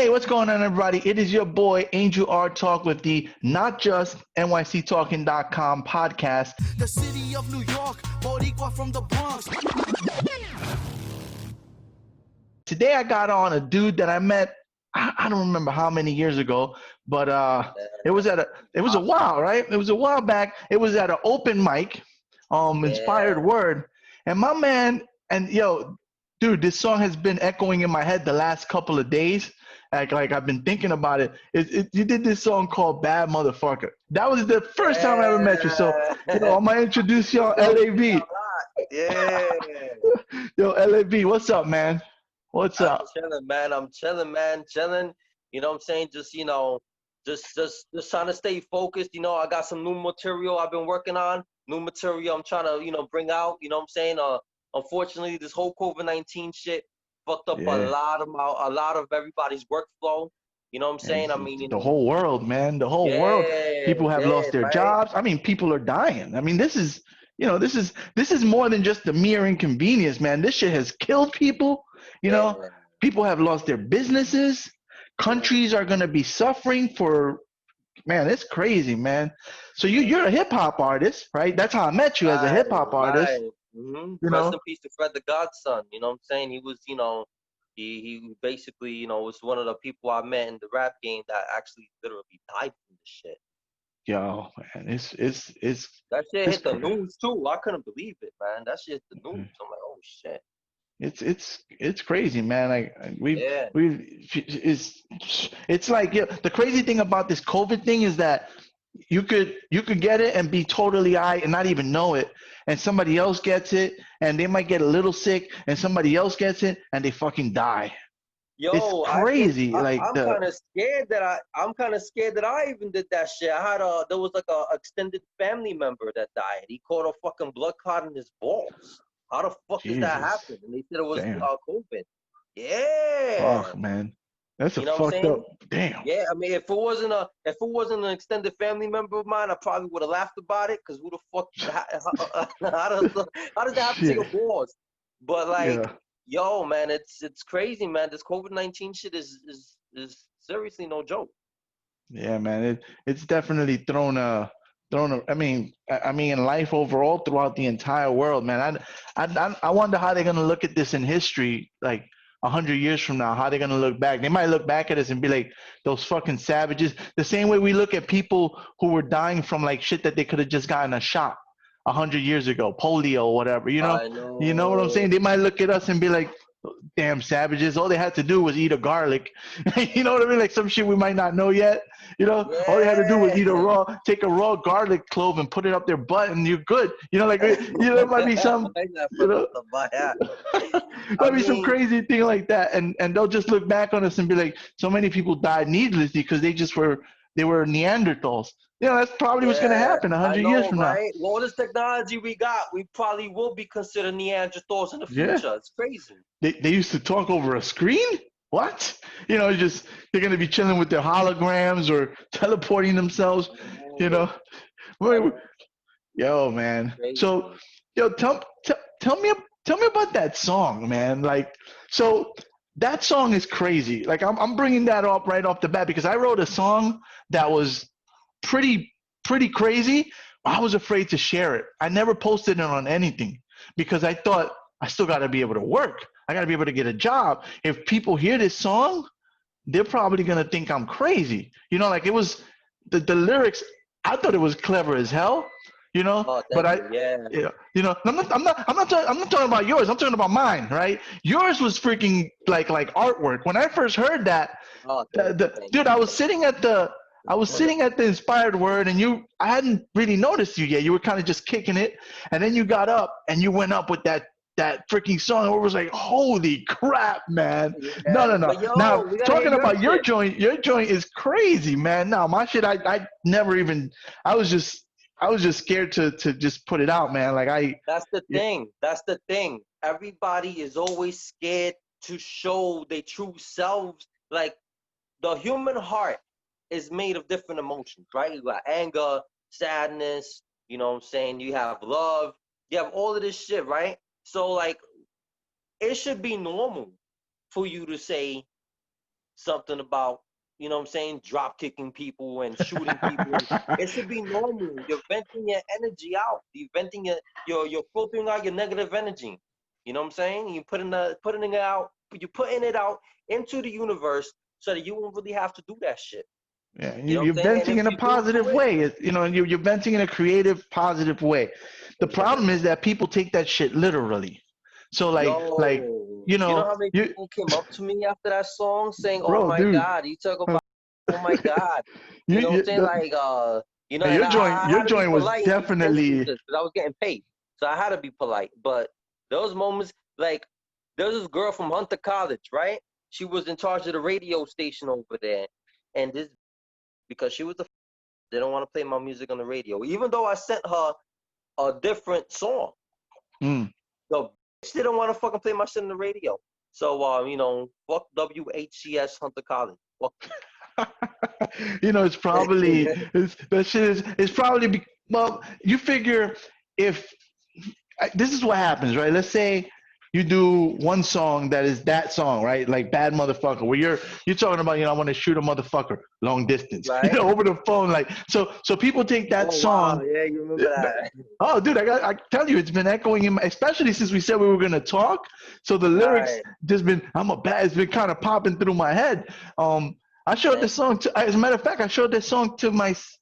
Hey, what's going on, everybody? It is your boy, Angel R Talk, with the Not Just NYCTalking.com podcast. The city of New York, Boricua from the Bronx. Today I got on a dude that I met, I don't remember how many years ago, but it was a while, right? It was a while back. It was at an open mic, Inspired Word. And my man, and yo, dude, this song has been echoing in my head the last couple of days. Like I've been thinking about it. You did this song called Bad Motherfucker. That was the first time I ever met you. So, I'm going to introduce y'all, LAV. Yeah. Yo, LAV, what's up, man? What's up? I'm chilling, man. I'm chilling, man. Chilling. You know what I'm saying? Just trying to stay focused. I got some new material I've been working on. New material I'm trying to, bring out. You know what I'm saying? Unfortunately, this whole COVID-19 shit fucked up a lot of everybody's workflow. You know what I'm saying? I mean, the whole world, man. The whole world. People have lost their jobs. I mean, people are dying. I mean, this is more than just the mere inconvenience, man. This shit has killed people. People have lost their businesses. Countries are gonna be suffering for. Man, it's crazy, man. So you're a hip hop artist, right? That's how I met you, as a hip hop artist. Mm-hmm. Rest in peace to Fred the Godson. You know what I'm saying? He was, he basically, was one of the people I met in the rap game that actually literally died from this shit. Yo, man, it's that shit hit the news too. I couldn't believe it, man. That shit hit the news. I'm like, oh shit. It's crazy, man. It's like the crazy thing about this COVID thing is that you could get it and be totally high and not even know it, and somebody else gets it and they might get a little sick, and somebody else gets it and they fucking die. Yo, it's crazy. I'm kind of scared that I even did that shit. There was like a extended family member that died. He caught a fucking blood clot in his balls. How the fuck does that happen? And they said it was COVID. Yeah. Fuck, man. That's a fucked up. Damn. Yeah, I mean, if it wasn't an extended family member of mine, I probably would have laughed about it. Cause who the fuck? How does that happen to your balls? But yo, man, it's crazy, man. This COVID-19 shit is seriously no joke. Yeah, man. It's definitely thrown a. I mean, in life overall throughout the entire world, man. I wonder how they're gonna look at this in history, like 100 years from now. How they're gonna look back? They might look back at us and be like, those fucking savages. The same way we look at people who were dying from like shit that they could have just gotten a shot 100 years ago, polio or whatever. You know what I'm saying? They might look at us and be like, damn savages. All they had to do was eat a garlic. You know what I mean? Like some shit we might not know yet. All they had to do was take a raw garlic clove and put it up their butt and you're good. It might be some, might be some crazy thing like that. And they'll just look back on us and be like, so many people died needlessly because they were Neanderthals. That's probably what's going to happen 100 years from now. With all this technology we got, we probably will be considered Neanderthals in the future. Yeah. It's crazy. They used to talk over a screen? What? They're going to be chilling with their holograms or teleporting themselves, Yo, man. Crazy. So, tell me about that song, man. Like, so that song is crazy. Like, I'm bringing that up right off the bat because I wrote a song that was pretty crazy. I was afraid to share it. I never posted it on anything because I thought I still got to be able to work. I got to be able to get a job. If people hear this song, they're probably going to think I'm crazy. Like it was the lyrics. I thought it was clever as hell, but I'm not talking about yours. I'm talking about mine, right? Yours was freaking like artwork. When I first heard that, dude, I was sitting at the Inspired Word, and I hadn't really noticed you yet. You were kind of just kicking it, and then you got up and you went up with that freaking song, and it was like, holy crap, man. Yeah. No. Now, talking about your joint is crazy, man. No, my shit, I never even, I was just scared to just put it out, man. That's the thing. That's the thing. Everybody is always scared to show their true selves. Like, the human heart is made of different emotions, right? You got anger, sadness, you know what I'm saying? You have love, you have all of this shit, right? So, like, it should be normal for you to say, something about, you know what I'm saying, drop kicking people and shooting people. It should be normal. You're venting your energy out. You're venting you're filtering out your negative energy. You know what I'm saying? You're putting it out into the universe so that you won't really have to do that shit. Yeah, You know what you're I'm saying? And venting if in a you do positive it, way. You know, you're venting in a creative, positive way. The problem is that people take that shit literally. So like yo, you you know know, how many people came up to me after that song saying, "Oh bro, my dude, God, you talk about, oh my God," you know what I'm saying? the, Like, you know, hey, and your I had to be joint was polite in these definitely. instances because I was getting paid, so I had to be polite. But those moments, like, there was this girl from Hunter College, right? She was in charge of the radio station over there, and this because she was they don't want to play my music on the radio, even though I sent her a different song. Mm. The bitch didn't want to fucking play my shit on the radio. So, you know, fuck WHCS Hunter College. Fuck. You know, that shit is it's probably well. You figure if this is what happens, right? Let's say you do one song that is that song, right? Like Bad Motherfucker, where you're talking about, you know, I want to shoot a motherfucker long distance, you Right? know, over the phone, like so people take that Oh wow, song. yeah, you remember that? Oh, dude, I tell you, it's been echoing in my, especially since we said we were gonna talk. So the lyrics Right. just been, it's been kind of popping through my head. I showed the Man. song to, as a matter of fact, I showed this song to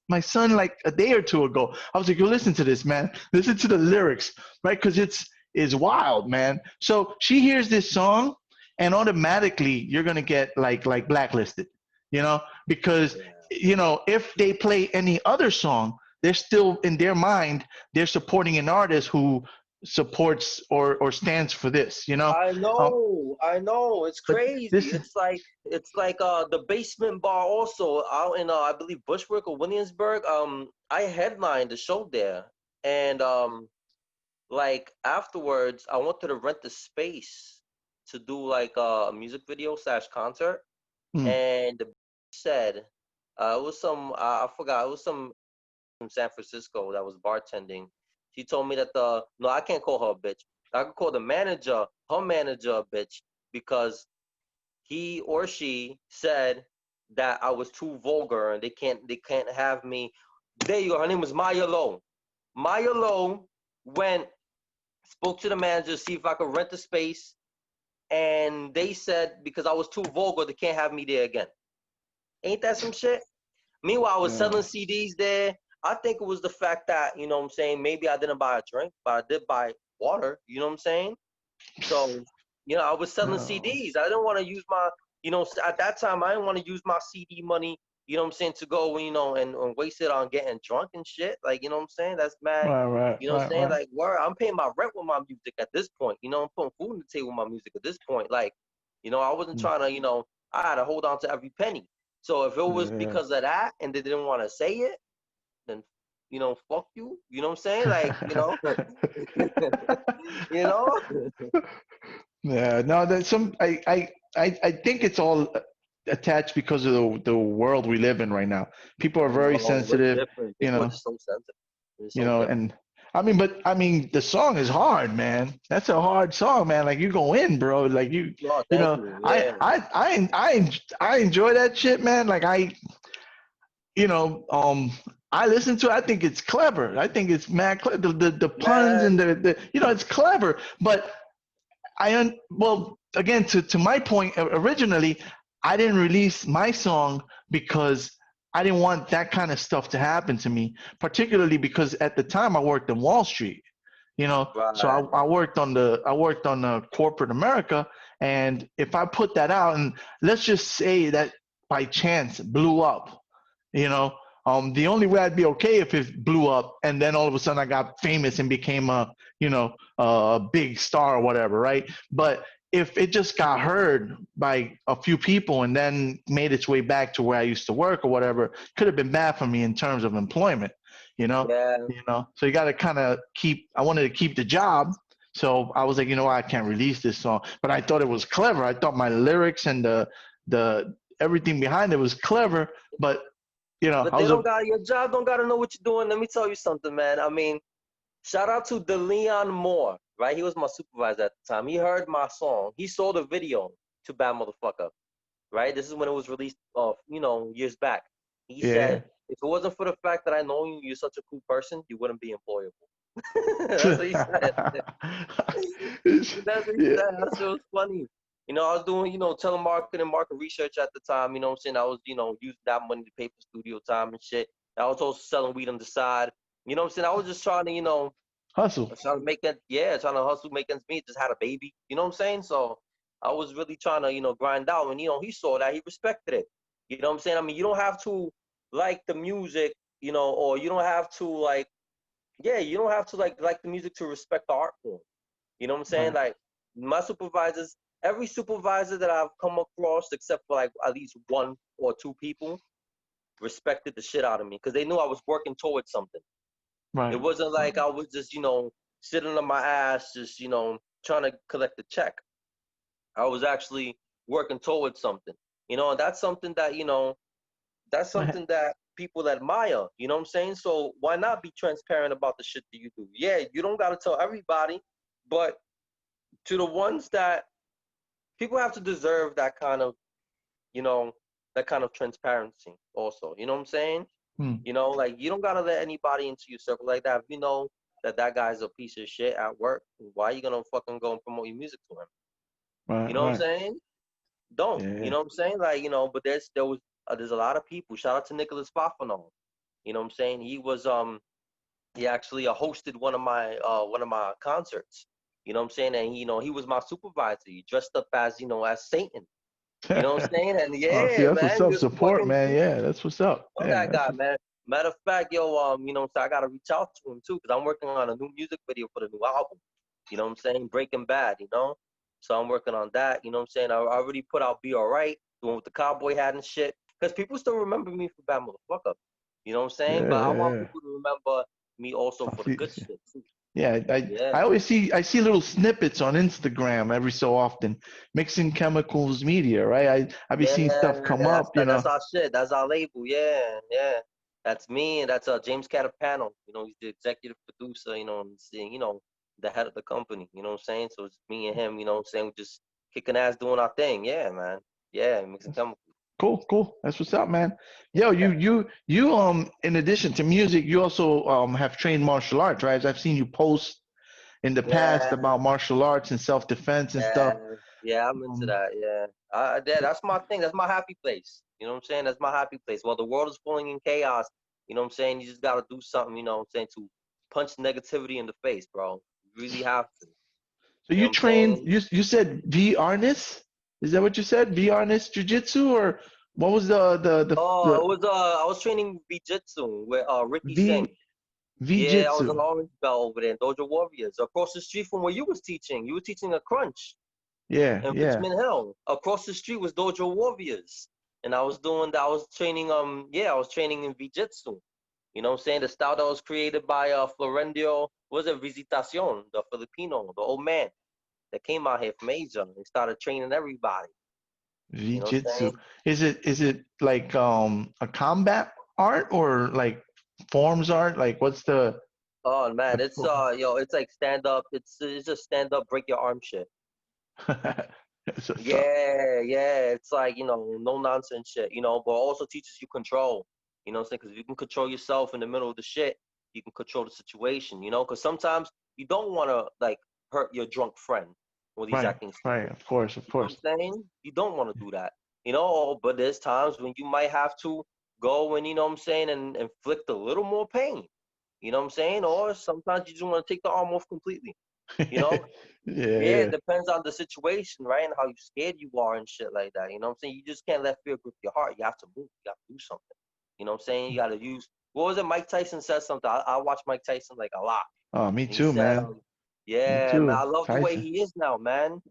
my son like a day or two ago. I was like, yo, listen to this, man. Listen to the lyrics, right? Because it's wild, man. So she hears this song, and automatically you're gonna get like blacklisted, you know, because Yeah. you know if they play any other song, they're still in their mind they're supporting an artist who supports or stands for this, you know. Um, I know. It's but crazy. this, It's like the basement bar also out in I believe Bushwick or Williamsburg. I headlined the show there, and like afterwards I wanted to rent the space to do like a music video slash concert, mm, and the said it was some I forgot, it was some from San Francisco that was bartending. She told me that no, I can't call her a bitch. I could call the manager, her manager, a bitch because he or she said that I was too vulgar and they can't have me. There you go. Her name was Maya Lowe. Maya Lowe went, spoke to the manager, see if I could rent the space, and they said because I was too vulgar, they can't have me there again. Ain't that some shit? Meanwhile, I was yeah, selling CDs there. I think it was the fact that, you know what I'm saying, maybe I didn't buy a drink, but I did buy water, you know what I'm saying? So, you know, I was selling no, CDs. I didn't want to use my, you know, at that time, I didn't want to use my CD money, you know what I'm saying, to go, you know, and waste it on getting drunk and shit. Like, you know what I'm saying? That's mad, you know what I'm saying? right. Like, word, I'm paying my rent with my music at this point. You know, I'm putting food on the table with my music at this point. Like, you know, I wasn't Mm, trying to, you know, I had to hold on to every penny. So if it was yeah. because of that and they didn't want to say it, then, you know, fuck you. You know what I'm saying? Like, you know, you know? Yeah, no, that some I think it's all attached because of the world we live in right now. People are very No, it's sensitive, different. you People are know, just so sensitive. It's so different. and I mean, the song is hard, man. That's a hard song, man. Like you go in, bro. Like Oh, you thank know, you. Yeah. I enjoy that shit, man. Like you know, I listen to it. I think it's clever. I think it's mad clever. The puns and Man, you know, it's clever. But well, again, to my point, originally, I didn't release my song because I didn't want that kind of stuff to happen to me, particularly because at the time I worked in Wall Street, you know, so right. I worked on corporate America, and if I put that out, and let's just say that by chance blew up, you know, the only way I'd be okay if it blew up and then all of a sudden I got famous and became a, you know, a big star or whatever, right? But if it just got heard by a few people and then made its way back to where I used to work or whatever, could have been bad for me in terms of employment, you know, Yeah. you know. So you got to kind of keep. I wanted to keep the job, so I was like, you know what, I can't release this song, but I thought it was clever. I thought my lyrics and the everything behind it was clever, but you know, But I they was don't a got your job, don't gotta know what you're doing. Let me tell you something, man. I mean, shout out to DeLeon Moore, right? He was my supervisor at the time. He heard my song. He saw the video to Bad Motherfucker. right? This is when it was released, you know, years back. He Yeah. said, if it wasn't for the fact that I know you, you're such a cool person, you wouldn't be employable. That's what he said. That's what he Yeah. said. That shit was funny. You know, I was doing, you know, telemarketing, market research at the time. You know what I'm saying? I was, you know, using that money to pay for studio time and shit. I was also selling weed on the side. You know what I'm saying? I was just trying to, you know, Hustle. trying to make that, yeah, trying to hustle, make ends meet. Just had a baby. You know what I'm saying? So I was really trying to, you know, grind out. And, you know, he saw that. He respected it. You know what I'm saying? I mean, you don't have to like the music, you know, or you don't have to like, yeah, you don't have to like the music to respect the art form. You know what I'm saying? Right. Like my supervisors, every supervisor that I've come across, except for like at least one or two people, respected the shit out of me because they knew I was working towards something. It Right. wasn't like I was just, you know, sitting on my ass, just, you know, trying to collect a check. I was actually working towards something. You know, and that's something that, you know, that's Right. something that people admire. You know what I'm saying? So why not be transparent about the shit that you do? Yeah, you don't gotta tell everybody, but to the ones that people have to deserve that kind of, you know, that kind of transparency also. You know what I'm saying? Hmm. You know, like you don't gotta let anybody into your circle like that. If you know that that guy's a piece of shit at work, why are you gonna fucking go and promote your music to him? You Right. know what I'm Right. saying? Don't. You Yeah. know what I'm saying? Like, you know, but there's a lot of people. Shout out to Nicholas Fafano. You know what I'm saying? He actually hosted one of my concerts. You know what I'm saying? And you know, he was my supervisor. He dressed up as, you know, as Satan. You know what I'm saying? And Oh, see, yeah, that's what's man, up. he was Support, fucking man. cool. Yeah, that's what's up. Love Yeah, that that's guy, what's, man. Matter of fact, yo, you know, so I gotta reach out to him too, because I'm working on a new music video for the new album. You know what I'm saying? Breaking Bad, you know? So I'm working on that, you know what I'm saying? I already put out Be Alright, the one with the cowboy hat and shit. Because people still remember me for Bad Motherfucker. You know what I'm saying? yeah, But I yeah, want yeah. people to remember me also I for the see. good shit too. Yeah, Yeah. I always see little snippets on Instagram every so often, mixing chemicals media, right? I be seeing Yeah, stuff come up, you that's know. our shit. That's our label. Yeah, yeah. That's me, and that's James Catapano. You know, he's the executive producer. You know, and you know, the head of the company. You know what I'm saying? So it's me and him. You know what I'm saying? We just kicking ass, doing our thing. Yeah, man. Yeah, mixing chemicals. Cool, cool. That's what's up, man. Yo, Yeah, you in addition to music, you also have trained martial arts, right? I've seen you post in the past yeah, about martial arts and self-defense and yeah, stuff. yeah. I'm into Um, that. Yeah, yeah. That's my thing. That's my happy place. You know what I'm saying? That's my happy place. While the world is falling in chaos, you know what I'm saying? You just gotta do something. You know what I'm saying? To punch negativity in the face, bro. You really have to. so You know you what I'm trained, saying? you said V Arnis? Is that what you said? V Arnis Jiu-Jitsu, or what was Oh, the it was I was training Jiu-Jitsu with Ricky V Singh. Yeah, I was V-Jitsu? an orange belt over there in Dojo Warriors, across the street from where you was teaching. You were teaching a crunch Yeah, in yeah. Richmond Hill. Across the street was Dojo Warriors. And I was doing that. I was training I was training in Jiu-Jitsu. You know what I'm saying? The style that was created by Florendio, was it Visitacion, the Filipino, the old man that came out here from Asia and started training everybody. You know what I'm V-Jitsu. saying? Is it like a combat art or like forms art? Like what's the Oh man, like it's it's like stand up. It's just stand up, break your arm shit. That's what's up. Yeah, yeah. It's like, you know, no nonsense shit, you know, but also teaches you control. You know what I'm saying? Because if you can control yourself in the middle of the shit, you can control the situation, you know? Because sometimes you don't want to, like, hurt your drunk friend when he's Right, acting right, stupid. of course, of You know what course. I'm saying? You don't want to do that, you know? But there's times when you might have to go and, you know what I'm saying, and inflict a little more pain. You know what I'm saying? Or sometimes you just want to take the arm off completely, you know? Yeah, Yeah, it yeah. depends on the situation, right? And how you scared you are and shit like that. You know what I'm saying? You just can't let fear grip your heart. You have to move. You have to do something. You know what I'm saying? You got to use. What was it? Mike Tyson said something. I watch Mike Tyson like a lot. Oh, me And he too, said, man. Me "Yeah, man, I too. love the way Tyson. he is now, man."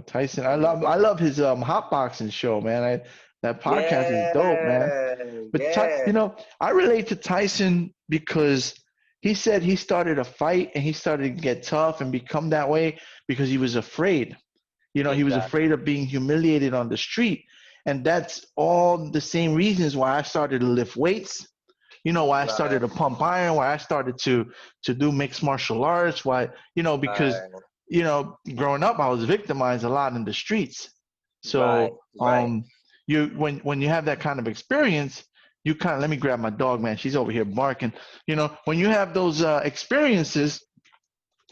Tyson. I And love I love his hot boxing show, man. That podcast is dope, man. yeah, But yeah, I relate to Tyson because he said he started a fight and he started to get tough and become that way because he was afraid. He was exactly. afraid of being humiliated on the street. And that's all the same reasons why I started to lift weights, why I started Right, to pump iron, why I started to do mixed martial arts, because right, growing up I was victimized a lot in the streets. right, So right. when you have that kind of experience, you kind of, let me grab my dog, man. She's over here barking. When you have those experiences,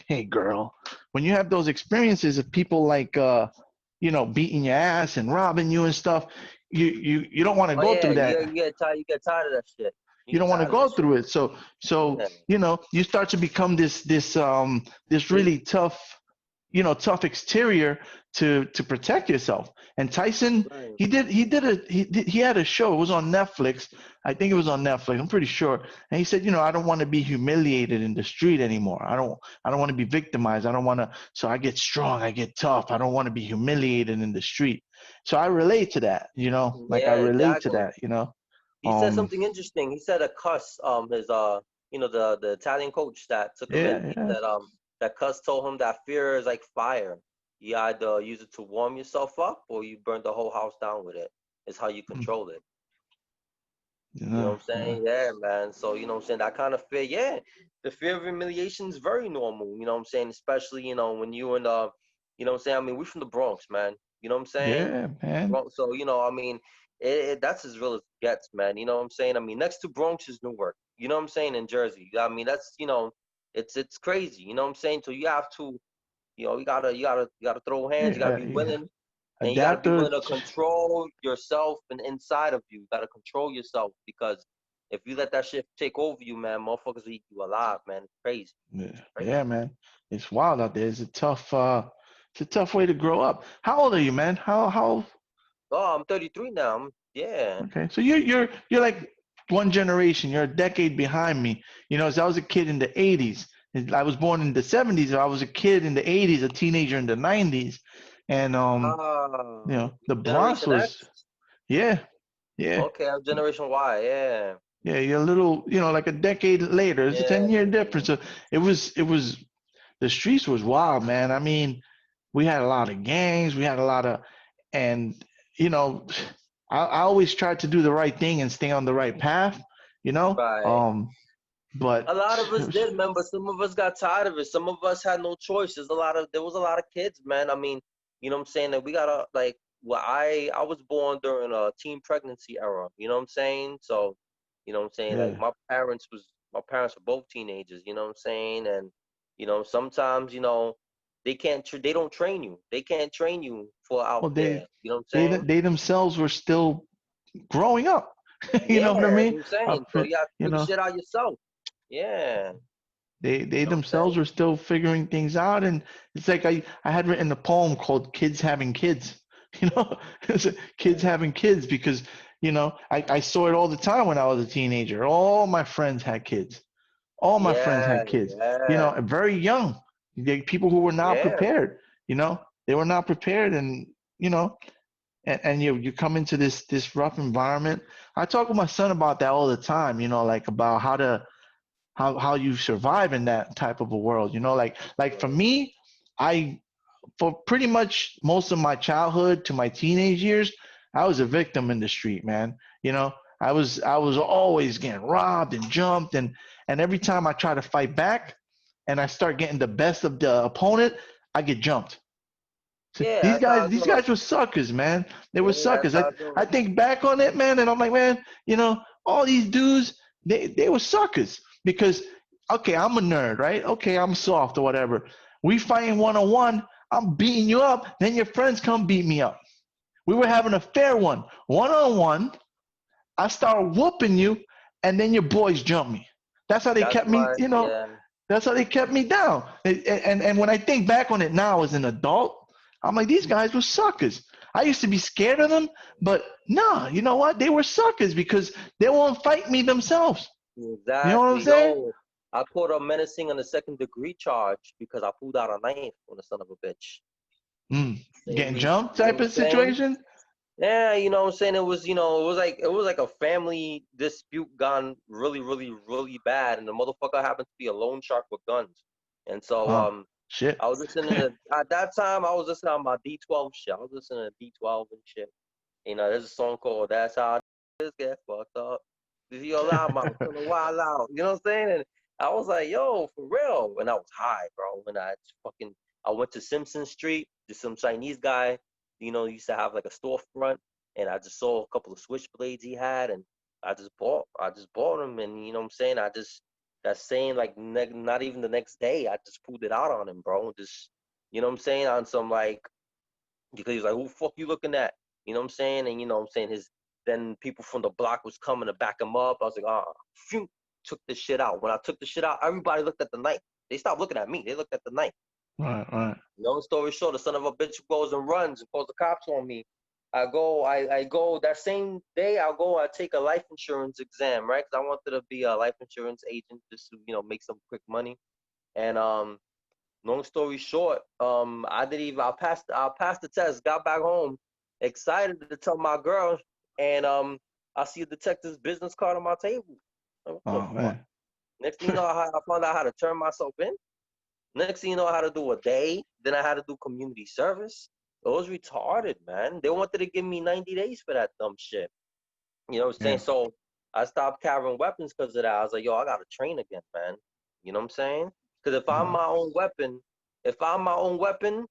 hey girl, when you have those experiences of people like beating your ass and robbing you and stuff, you don't want to Oh go yeah, through that. you get tired of that shit. You You get don't want to tired of go that shit. through it. So Yeah. you start to become this really tough exterior to protect yourself. And Tyson, Right. he had a show. It was on Netflix. I think it was on Netflix. I'm pretty sure. And he said, I don't want to be humiliated in the street anymore. I don't want to be victimized. I don't want to. So I get strong. I get tough. I don't want to be humiliated in the street. So I relate to that. Like I Yeah, relate to exactly. that. He said Um. something interesting. He said a cuss, his the Italian coach that took him in. Yeah. He Yeah. said that cuss told him that fear is like fire. You either use it to warm yourself up or you burn the whole house down with it. It's how you Mm, control it. You know Yeah. what I'm Yeah. saying? Yeah, man. So, you know what I'm saying? That kind of fear, yeah. The fear of humiliation is very normal, you know what I'm saying? Especially, when you and you know what I'm saying? I mean, we're from the Bronx, man. You know what I'm saying? Yeah, man. So, I mean, that's as real as it gets, man. You know what I'm saying? I mean, next to Bronx is Newark. You know what I'm saying? In Jersey. I mean, that's, it's crazy. You know what I'm saying? So you have to, you gotta throw hands. You gotta Yeah. be Yeah. willing, and you gotta Adapt be to willing to control yourself and inside of you. You gotta control yourself because if you let that shit take over you, man, motherfuckers will eat you alive, man. It's crazy. Yeah, Crazy. yeah, man. It's wild out there. It's a tough way to grow up. How old are you, man? How Oh, I'm 33 now. Yeah. okay. So you're like one generation. You're a decade behind me. As I was a kid in the 80s. I was born in the 70s. I was a kid in the 80s, a teenager in the 90s. And the Bronx Generation was, X. yeah, yeah. Okay, I'm Generation Y. Yeah. Yeah, you're a little, like a decade later. It's a Yeah. 10-year difference. So it was the streets was wild, man. I mean, we had a lot of gangs, we had a lot of, and you know, I always tried to do the right thing and stay on the right path, you know. Right. A But lot of it us was, did, man, but some of us got tired of it. Some of us had no choice. There was a lot of kids, man. I mean, you know what I'm saying? That we gotta like well, I was born during a teen pregnancy era, you know what I'm saying? So, you know what I'm saying? Like yeah. my parents were both teenagers, you know what I'm saying? And, sometimes, they don't train you. They can't train you for out Well, there. You know what I'm they saying? they themselves were still growing up. You Yeah, know what I that's mean? what I'm saying. Up, So you have to you figure know, shit out yourself. Yeah. they You know what I'm themselves saying? were still figuring things out, and it's like I had written a poem called "Kids Having Kids." It's kids having kids because I saw it all the time when I was a teenager. All my friends had kids. All my friends Yeah, had kids. yeah, Very young. People who were not yeah. prepared. They were not prepared, and you know, and you come into this rough environment. I talk with my son about that all the time. Like about how you survive in that type of a world. Like for Right. me, I for pretty much most of my childhood to my teenage years, I was a victim in the street, man. I was always getting robbed and jumped, and every time I try to fight back and I start getting the best of the opponent, I get jumped. So Yeah, these that's how guys, it these goes. guys were suckers, man. They were Yeah, that's suckers. I, how it goes. I think back on it, man, and I'm like, man, all these dudes, they were suckers because, okay, I'm a nerd, right? Okay, I'm soft or whatever. We fighting one on one. I'm beating you up. Then your friends come beat me up. We were having a fair one on one. I start whooping you, and then your boys jump me. That's how they That's kept me, my yeah. that's how they kept me down. And when I think back on it now as an adult, I'm like, these guys were suckers. I used to be scared of them, but nah, you know what? They were suckers because they won't fight me themselves. You know what I'm Exactly. saying? Yo, I caught a menacing on a second degree charge because I pulled out a knife on the son of a bitch. Getting You jumped know type what I'm of saying? situation. Yeah, you know what I'm saying? It was like a family dispute gone really, really, really bad, and the motherfucker happened to be a loan shark with guns. And so Oh, shit. I was listening to at that time I was listening to my D12 shit. I was listening to D12 and shit. There's a song called "That's How This Get Fucked Up." This your loud mouth, turn the wild out. You know what I'm saying? And I was like, "Yo, for real." When I was high, bro. When I went to Simpson Street. There's some Chinese guy. Used to have like a storefront. and I just saw a couple of switchblades he had, and I just bought them, and you know what I'm saying, that same like not even the next day, I just pulled it out on him, bro. Just, you know what I'm saying, on some like, because he's like, who the fuck you looking at? You know what I'm saying? And you know what I'm saying, then people from the block was coming to back him up. I was like, phew, took the shit out. When I took the shit out, everybody looked at the knife. They stopped looking at me. They looked at the knife. Right. Long story short, the son of a bitch goes and runs and calls the cops on me. I go that same day. I take a life insurance exam, right? Because I wanted to be a life insurance agent just to, you know, make some quick money. And long story short, I passed the test, got back home, excited to tell my girl, and I see a detective's business card on my table. Like, what the fuck? Man. Next thing you know, I found out how to turn myself in. Next thing you know, I had to do a day. Then I had to do community service. It was retarded, man. They wanted to give me 90 days for that dumb shit. You know what I'm saying? So I stopped carrying weapons because of that. I was like, yo, I got to train again, man. You know what I'm saying? Because if I'm my own weapon, you know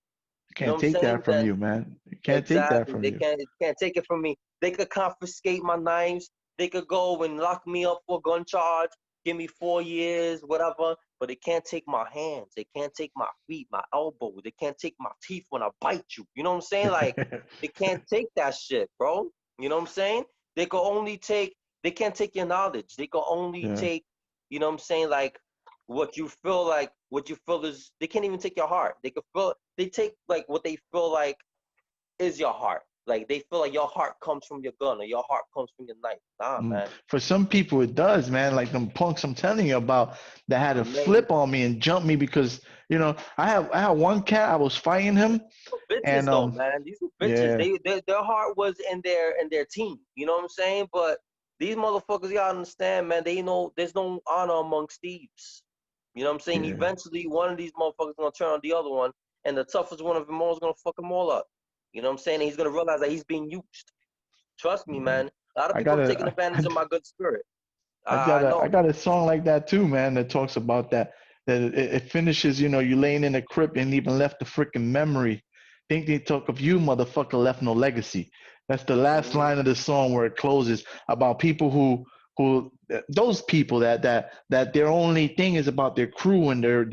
Can't what I'm take saying? that from you, man. You can't take that Exactly. from They you. can't take it from me. They could confiscate my knives. They could go and lock me up for a gun charge, give me 4 years, whatever. But they can't take my hands. They can't take my feet, my elbows. They can't take my teeth when I bite you. You know what I'm saying? Like, they can't take that shit, bro. You know what I'm saying? They could only take. They can't take your knowledge. They could only Yeah. take. You know what I'm saying? Like, what you feel like. What you feel is. They can't even take your heart. They could feel. They take like what they feel like is your heart. Like they feel like your heart comes from your gun or your heart comes from your knife. Nah, man. For some people, it does, man. Like them punks I'm telling you about that had to Man, flip on me and jump me because I had one cat. I was fighting him, bitches and though, man. These were bitches. yeah, Their heart was in their team. You know what I'm saying? But these motherfuckers, you gotta understand, man. They know there's no honor amongst thieves. You know what I'm saying? yeah, Eventually, one of these motherfuckers gonna turn on the other one, and the toughest one of them all is gonna fuck them all up. You know what I'm saying? And he's gonna realize that he's being used. Trust me, yeah. man. A lot of I people got are a taking advantage of my good spirit. I got I a I know. got a song like that too, man. That talks about that. That it finishes, you laying in a crypt and even left a freaking memory. Think they talk of you, motherfucker, left no legacy. That's the last Mhm. line of the song where it closes about people who those people that their only thing is about their crew and their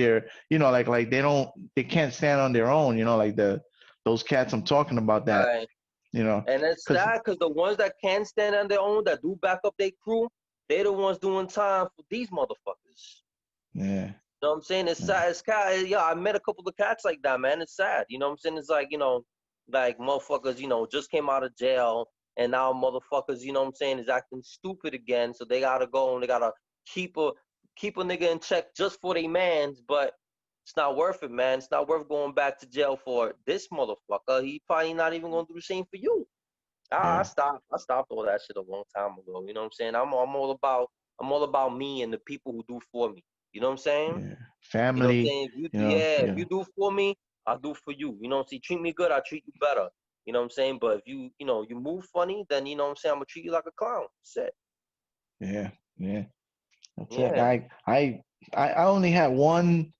like they can't stand on their own. Like those cats I'm talking about that. Right. You know, And it's because sad because the ones that can stand on their own, that do back up their crew, they're the ones doing time for these motherfuckers. yeah, You know what I'm saying? It's yeah, sad. It's kind. Yeah, I met a couple of cats like that, man. It's sad. You know what I'm saying? It's like, like motherfuckers, just came out of jail and now motherfuckers, you know what I'm saying, is acting stupid again. So they gotta go and they gotta keep a keep a nigga in check just for they mans, but it's not worth it, man. It's not worth going back to jail for this motherfucker. He probably not even gonna do the same for you. I yeah, stopped. I stopped all that shit a long time ago. You know what I'm saying? I'm all about me and the people who do for me. You know what I'm saying? yeah. You know what I'm Family, saying? If you if yeah. you do for me, I'll do for you. You know what I'm saying? Treat me good, I treat you better. You know what I'm saying? But if you move funny, then you know what I'm saying, I'm gonna treat you like a clown. That's it. Yeah, yeah, that's it. Yeah. I only had one.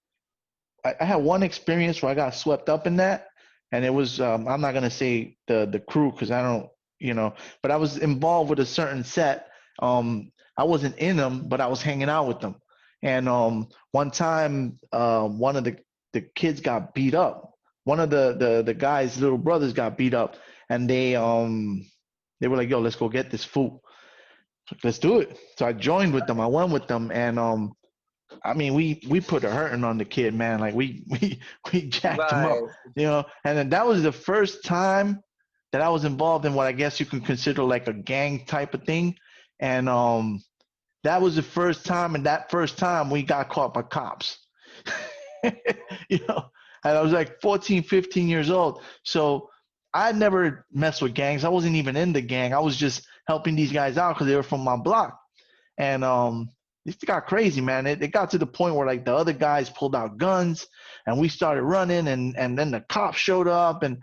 I had one experience where I got swept up in that, and it was I'm not gonna say the crew because I don't, but I was involved with a certain set. I wasn't in them, but I was hanging out with them. And one time, one of the kids got beat up. One of the guy's little brothers got beat up, and they were like, "Yo, let's go get this fool. Let's do it." So I joined with them. I went with them, and I mean, we put a hurting on the kid, man. Like we jacked him Right. up, And then that was the first time that I was involved in what I guess you can consider like a gang type of thing, and that was the first time. And that first time we got caught by cops, you know. And I was like 14, 15 years old, so I never messed with gangs. I wasn't even in the gang. I was just helping these guys out because they were from my block. And it got crazy, man. It got to the point where like the other guys pulled out guns and we started running and then the cops showed up. And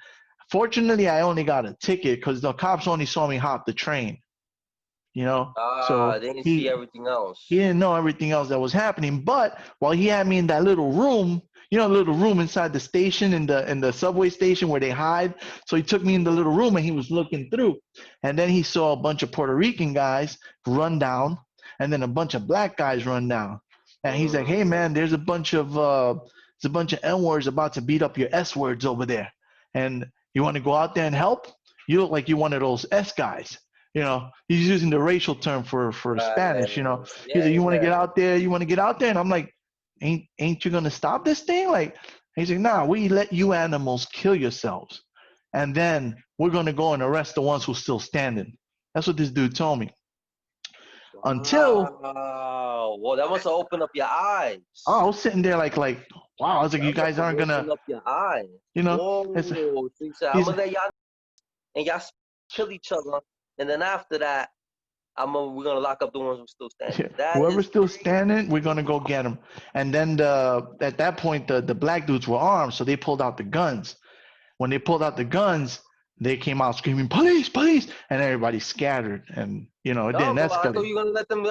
fortunately I only got a ticket because the cops only saw me hop the train, Ah, So they didn't see he everything he else. didn't know everything else that was happening. But while he had me in that little room, a little room inside the station in the subway station where they hide. So he took me in the little room and he was looking through, and then he saw a bunch of Puerto Rican guys run down, and then a bunch of black guys run down, and he's like, "Hey man, there's a bunch of N words about to beat up your S words over there, and you want to go out there and help? You look like you're one of those S guys." He's using the racial term for Spanish. He's like, "You want to get out there? You want to get out there?" And I'm like, ain't you gonna stop this thing? Like, he's like, "Nah, we let you animals kill yourselves, and then we're gonna go and arrest the ones who's still standing." That's what this dude told me. Until, well, that must have opened up your eyes. I was sitting there like, wow. I was like, you guys aren't gonna open up your eyes. Whoa, so I'm gonna let y'all and y'all kill each other, and then after that, we're gonna lock up the ones who still standing. Whoever's still standing, we're gonna go get them. And then at that point, the black dudes were armed, so they pulled out the guns. When they pulled out the guns, they came out screaming, "Police, police!" and everybody scattered. And it didn't escalate. I thought you were gonna let them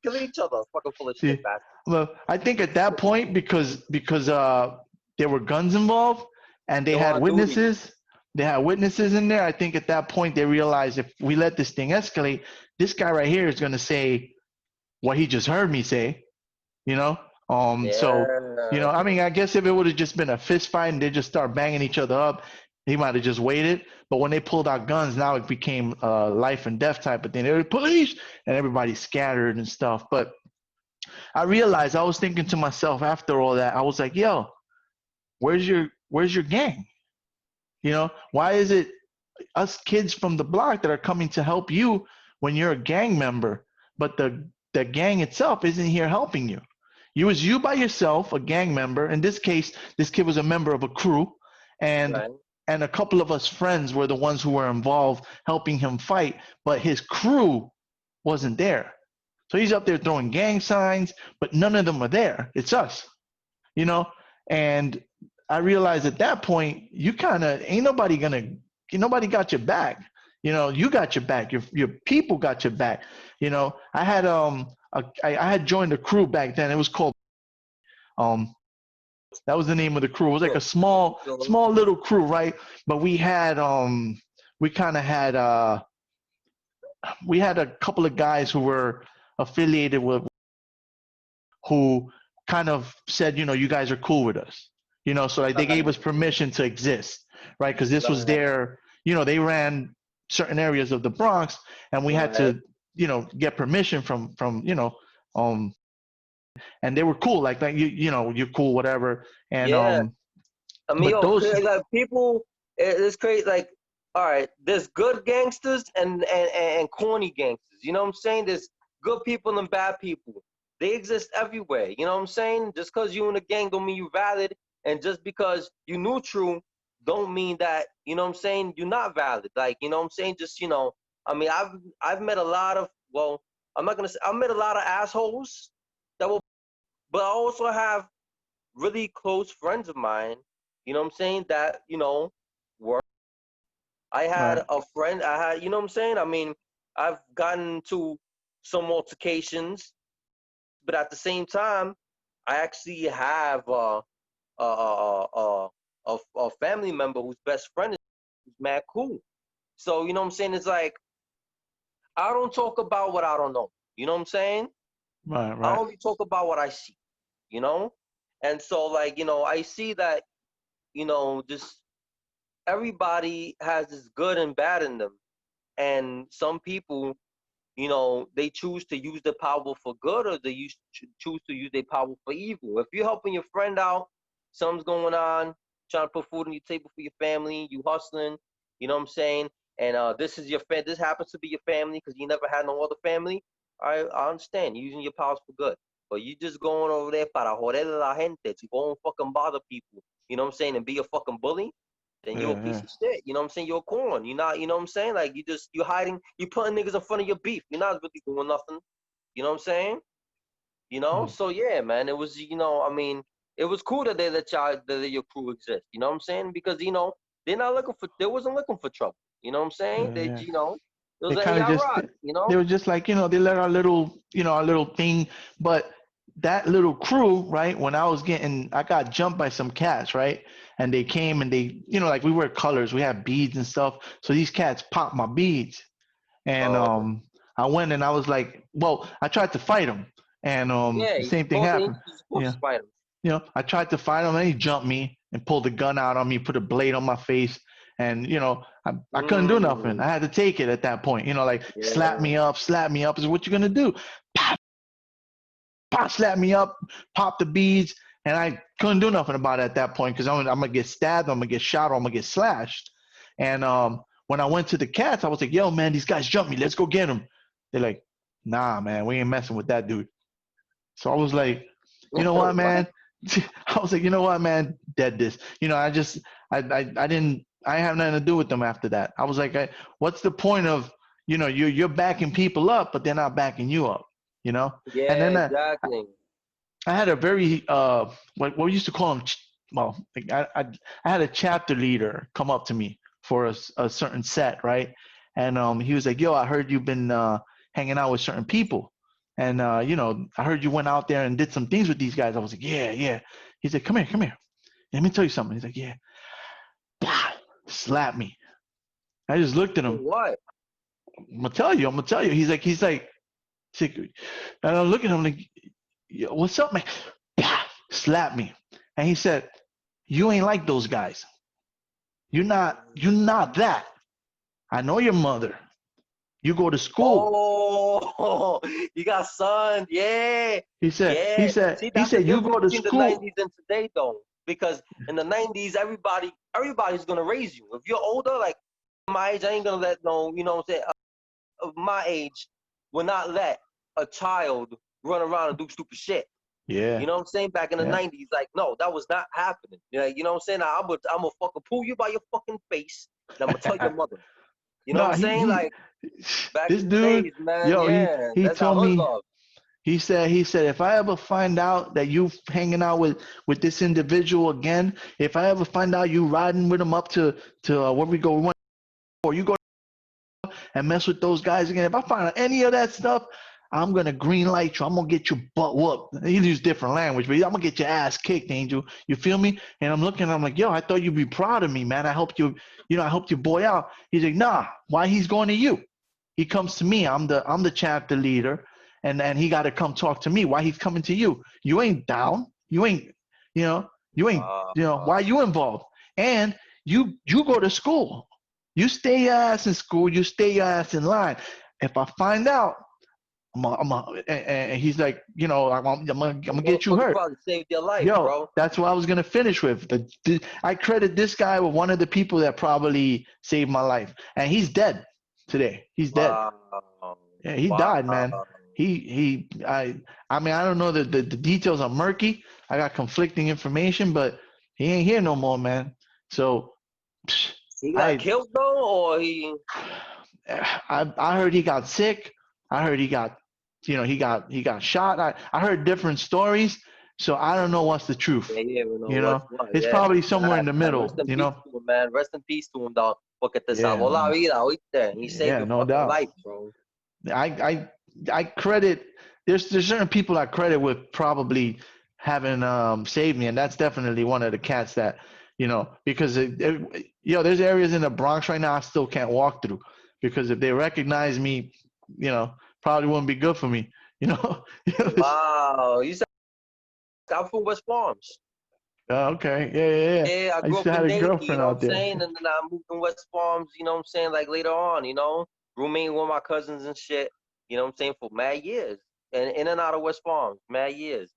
kill each other. Fucking full of shit, bastard. Well, I think at that point, because there were guns involved and they had witnesses. Duty. They had witnesses in there. I think at that point they realized, if we let this thing escalate, this guy right here is going to say what he just heard me say, So, I mean, I guess if it would have just been a fist fight and they just start banging each other up, he might have just waited. But when they pulled out guns, now it became life and death type of thing. They were police, and everybody scattered and stuff. But I realized, I was thinking to myself after all that, I was like, yo, where's your gang? Why is it us kids from the block that are coming to help you when you're a gang member, but the gang itself isn't here helping you? It was you by yourself, a gang member. In this case, this kid was a member of a crew, and a couple of us friends were the ones who were involved helping him fight, but his crew wasn't there. So he's up there throwing gang signs, but none of them are there. It's us, and I realized at that point, you kind of nobody got your back. You got your back. Your people got your back. I had I had joined a crew back then. It was called that was the name of the crew. It was like a small little crew, right? But we had we had a couple of guys who were affiliated with, who kind of said, you guys are cool with us. So like they gave us permission to exist, right? Because this was their, they ran certain areas of the Bronx, and we had to, get permission from, and they were cool, like you're cool, whatever. And I mean, like people, it's crazy. Like, all right, there's good gangsters and corny gangsters. You know what I'm saying? There's good people and bad people. They exist everywhere. You know what I'm saying? Just because you in a gang don't mean you valid. And just because you neutral don't mean that, you know what I'm saying, you're not valid. Like, you know what I'm saying? Just, I mean, I've met a lot of, well, I'm not going to say, I've met a lot of assholes that will, but I also have really close friends of mine, you know what I'm saying, that, work. I had a friend, you know what I'm saying? I mean, I've gotten to some altercations, but at the same time, I actually have, a family member whose best friend is mad cool. So, you know what I'm saying? It's like, I don't talk about what I don't know. You know what I'm saying? Right. I only talk about what I see, And so, like, I see that, just everybody has this good and bad in them. And some people, they choose to use their power for good, or they choose to use their power for evil. If you're helping your friend out, something's going on, trying to put food on your table for your family, you hustling, you know what I'm saying? And this happens to be your family because you never had no other family. I understand, you're using your powers for good. But you just going over there para joder a la gente, to go and fucking bother people, you know what I'm saying, and be a fucking bully, then you're a piece of shit, you know what I'm saying? You're a corn. You're not, you know what I'm saying? Like, you're hiding, you're putting niggas in front of your beef. You're not really doing nothing, you know what I'm saying? So yeah, man, it was, I mean, it was cool that they let your crew exist. You know what I'm saying? Because they wasn't looking for trouble. You know what I'm saying? They, it was they kind of just, they were just like, they let our little thing, but that little crew, right? When I got jumped by some cats, right? And they came and they, like we wear colors, we have beads and stuff. So these cats popped my beads, and Oh. I went and I was like, well, I tried to fight him, and Yeah, the you're same thing supposed to, happened. you're supposed Yeah, to fight him. I tried to fight him, and he jumped me and pulled the gun out on me, put a blade on my face, and I couldn't do nothing. I had to take it at that point. Like slap Yeah. me up, slap me up. Is what you're gonna do? Pop, pop, slap me up, pop the beads, and I couldn't do nothing about it at that point because I'm gonna get stabbed, I'm gonna get shot, or I'm gonna get slashed. And when I went to the cats, I was like, "Yo, man, these guys jumped me. Let's go get them." They're like, "Nah, man, we ain't messing with that dude." So I was like, "You know what, What? man?" I was like, "You know what, man? Dead this." I didn't. I have nothing to do with them after that. I was like, "What's the point of you're backing people up, but they're not backing you up?" And Yeah, then exactly. I had a very what we used to call him. Well, like I had a chapter leader come up to me for a certain set, right? And he was like, "Yo, I heard you've been hanging out with certain people, and I heard you went out there and did some things with these guys." I was like, "Yeah, yeah." He's like, "Come here, come here. Let me tell you something." He's like, "Yeah." Bah! Slap me. I just looked at For him. what? I'm gonna tell you. I'm gonna tell you. He's like, and I'm looking at him like, "Yo, what's up, man?" Bah! Slap me. And he said, "You ain't like those guys. You're not that. I know your mother. You go to school." Oh, you got sons. Yeah, He said, he yeah. said, See, he that's the said, "You difference go to between the school." 90s and today, though. Because in the 90s, everybody's gonna raise you. If you're older, like my age, I ain't gonna let no, you know what I'm saying, of my age will not let a child run around and do stupid shit. Yeah, You know what I'm saying? Back in the yeah. 90s, like, no, that was not happening. You know what I'm saying? I'm gonna fucking pull you by your fucking face, and I'm gonna tell your mother. You know what No, I'm saying? Like, back this in the dude, days, man, yo, yeah, he that's that told hood me. love. He said, if I ever find out that you hanging out with this individual again, if I ever find out you riding with him up to where we go, or you go and mess with those guys again, if I find out any of that stuff, I'm gonna green light you. I'm gonna get your butt whooped. He used different language, but I'm gonna get your ass kicked, Angel. You feel me? And I'm looking, I'm like, yo, I thought you'd be proud of me, man. I helped you, I helped your boy out. He's like, nah, why he's going to you? He comes to me. I'm the chapter leader, and he got to come talk to me. Why he's coming to you? You ain't down. You ain't, you ain't, Uh, why you involved? And you go to school. You stay your ass in school. You stay your ass in line. If I find out, and he's like, I'm gonna get you motherfucker hurt. probably saved your life, Yo, bro. that's what I was gonna finish with. I credit this guy with one of the people that probably saved my life, and he's dead today. He's dead. Wow. Yeah, he Wow. died, man. I mean, I don't know, the details are murky. I got conflicting information, but he ain't here no more, man. So He got I killed though, or he? I heard he got sick. I heard he got shot. I heard different stories, so I don't know what's the truth. Yeah, yeah, we know what's what. It's Yeah. probably somewhere in Sad, the man. Rest middle. in peace to him, man. Rest in peace to him, dog. Porque te Yeah, salvó la man. vida, oíste. He saved Yeah, your no fucking doubt. life, bro. I credit. There's certain people I credit with probably having saved me, and that's definitely one of the cats that because there's areas in the Bronx right now I still can't walk through because if they recognize me, probably wouldn't be good for me. Wow. You said I'm from West Palms. Okay, yeah, yeah, yeah. Yeah, I I grew used up to have in a Davie, you girlfriend know what out I'm there. saying? And then I moved in West Palms, you know what I'm saying? Like later on, rooming with my cousins and shit, you know what I'm saying? For mad years. And in and out of West Palms, mad years.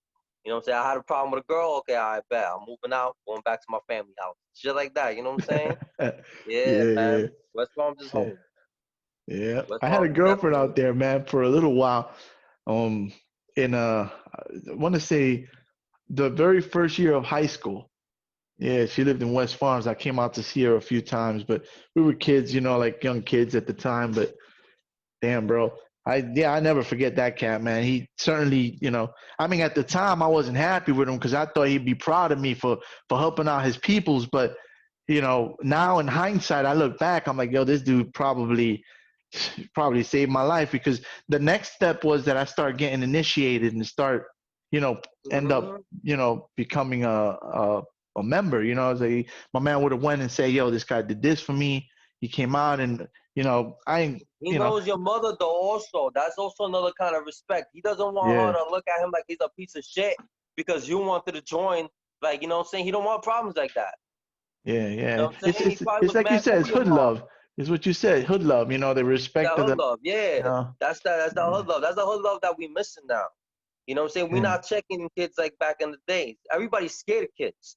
You know what I'm saying? I had a problem with a girl, okay, I bet. I'm moving out, going back to my family house. Shit like that, you know what I'm saying? Yeah, Yeah, man. yeah, West Palms is yeah. home. Yeah. West I had a Palms is girlfriend definitely out home. there, man, for a little while. Um, I want to say the very first year of high school. Yeah, she lived in West Farms. I came out to see her a few times, but we were kids, like young kids at the time. But damn, bro, I never forget that cat, man. He certainly, I mean, at the time I wasn't happy with him because I thought he'd be proud of me for helping out his peoples. But now in hindsight, I look back, I'm like, yo, this dude probably saved my life because the next step was that I start getting initiated and start, end up, becoming a member. My man would have went and say, yo, this guy did this for me. He came out and, He knows your mother though also. That's also another kind of respect. He doesn't want her to look at him like he's a piece of shit because you wanted to join. Like, you know what I'm saying? He don't want problems like that. Yeah, You know yeah. what I'm saying? It's like you said, it's hood love. It's what you said, hood love. The respect That of hood the. love, yeah. That's the hood love. That's the hood love that we missing now. You know what I'm saying? We're not checking kids like back in the days. Everybody's scared of kids.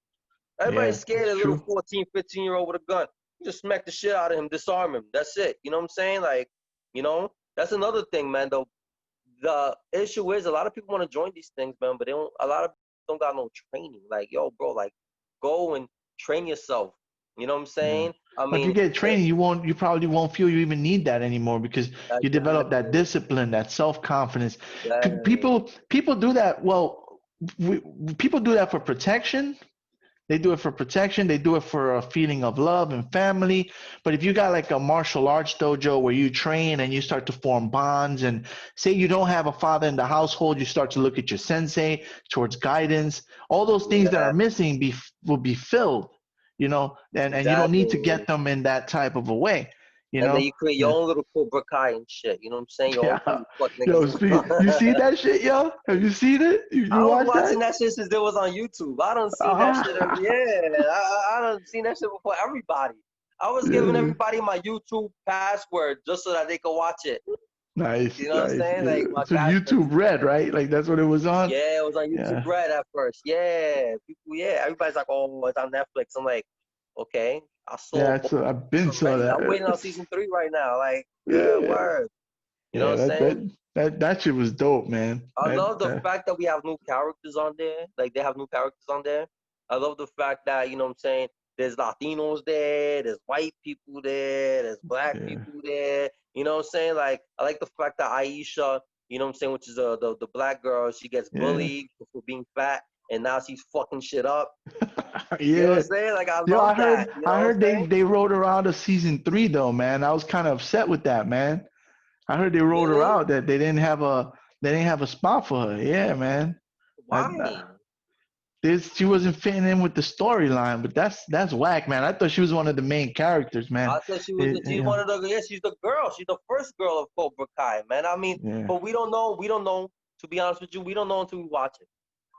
Everybody's scared of a little 14, 15-year-old with a gun. You just smack the shit out of him, disarm him. That's it. You know what I'm saying? Like, that's another thing, man. The issue is a lot of people want to join these things, man, but a lot of people don't got no training. Like, yo, bro, like, go and train yourself. You know what I'm saying? I If you mean, get training, you probably won't feel you even need that anymore because you develop that discipline, that self-confidence. People do that. Well, people do that for protection. They do it for protection. They do it for a feeling of love and family. But if you got like a martial arts dojo where you train and you start to form bonds, and say you don't have a father in the household, you start to look at your sensei towards guidance. All those things that are missing will be filled, and you don't need to get them in that type of a way. And then you create your own little Cobra Kai and shit. You know what I'm saying? Your own thing to fuck niggas. You see that shit, yo? Have you seen it? I You was watched watching that? that shit since it was on YouTube. I done seen that shit. I done seen that shit before everybody. I was giving everybody my YouTube password just so that they could watch it. Nice. You know what I'm saying? Like my So YouTube Red, right? Like that's what it was on? Yeah, it was on YouTube Red at first. Yeah. People, everybody's like, oh, it's on Netflix. I'm like, okay. I saw I've been saw that. I'm waiting on season 3 right now. Like, word. You know what I'm saying? That shit was dope, man. I love the fact that we have new characters on there. Like, they have new characters on there. I love the fact that, you know what I'm saying, there's Latinos there, there's white people there, there's black people there. You know what I'm saying? Like, I like the fact that Aisha, you know what I'm saying, which is the black girl, she gets bullied for being fat, and now she's fucking shit up. You know what I'm saying? Like, I love that. I heard they wrote her out of season 3 though, man. I was kind of upset with that, man. I heard they wrote her out that they didn't have a spot for her. Yeah, man. Why? She wasn't fitting in with the storyline, but that's whack, man. I thought she was one of the main characters, man. I thought she was she's one of the she's the girl. She's the first girl of Cobra Kai, man. I mean, but we don't know. To be honest with you, we don't know until we watch it.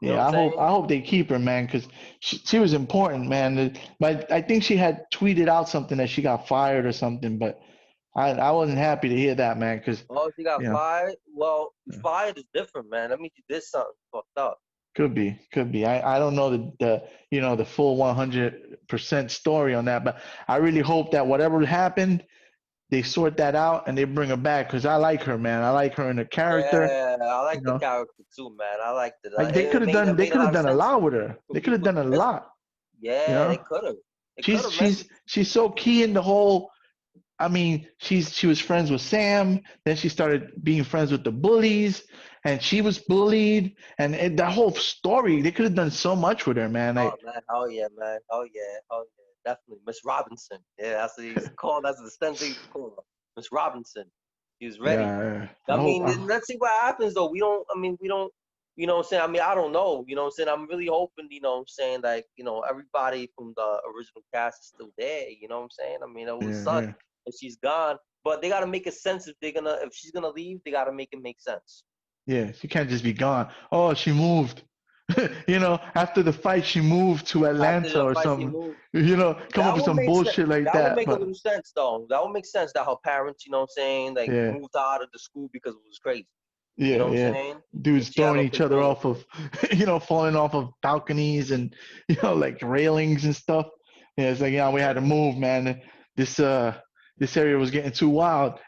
You know I hope they keep her, man, because she was important, man. But I think she had tweeted out something that she got fired or something, but I wasn't happy to hear that, man. Because she got fired. Well, fired is different, man. That means you did something fucked up. Could be. I don't know the full 100% story on that, but I really hope that whatever happened, they sort that out and they bring her back because I like her, man. I like her in the character. Yeah, I like the character too, man. I liked it. Like they could have done a lot with her. They could have done a lot. Yeah, they could have. She's so key in the whole. I mean, she was friends with Sam. Then she started being friends with the bullies, and she was bullied. And that whole story, they could have done so much with her, man. Man. Oh yeah, man. Oh yeah. Definitely, Miss Robinson. Yeah, that's what he's called. That's the sensei he's called, Miss Robinson. He was ready. I mean, let's see what happens though. We don't. You know what I'm saying? I mean, I don't know. You know what I'm saying? I'm really hoping. You know what I'm saying? Like, everybody from the original cast is still there. You know what I'm saying? I mean, it would suck if she's gone, but they gotta make a sense if she's gonna leave. They gotta make it make sense. Yeah, she can't just be gone. Oh, she moved. After the fight, she moved to Atlanta or something. Come up with some bullshit like that. That would make a little sense, though. That would make sense that her parents, you know what I'm saying, like moved her out of the school because it was crazy. You know what I'm saying? Dudes throwing each other off of, falling off of balconies and, like railings and stuff. Yeah, it's like, we had to move, man. This area was getting too wild.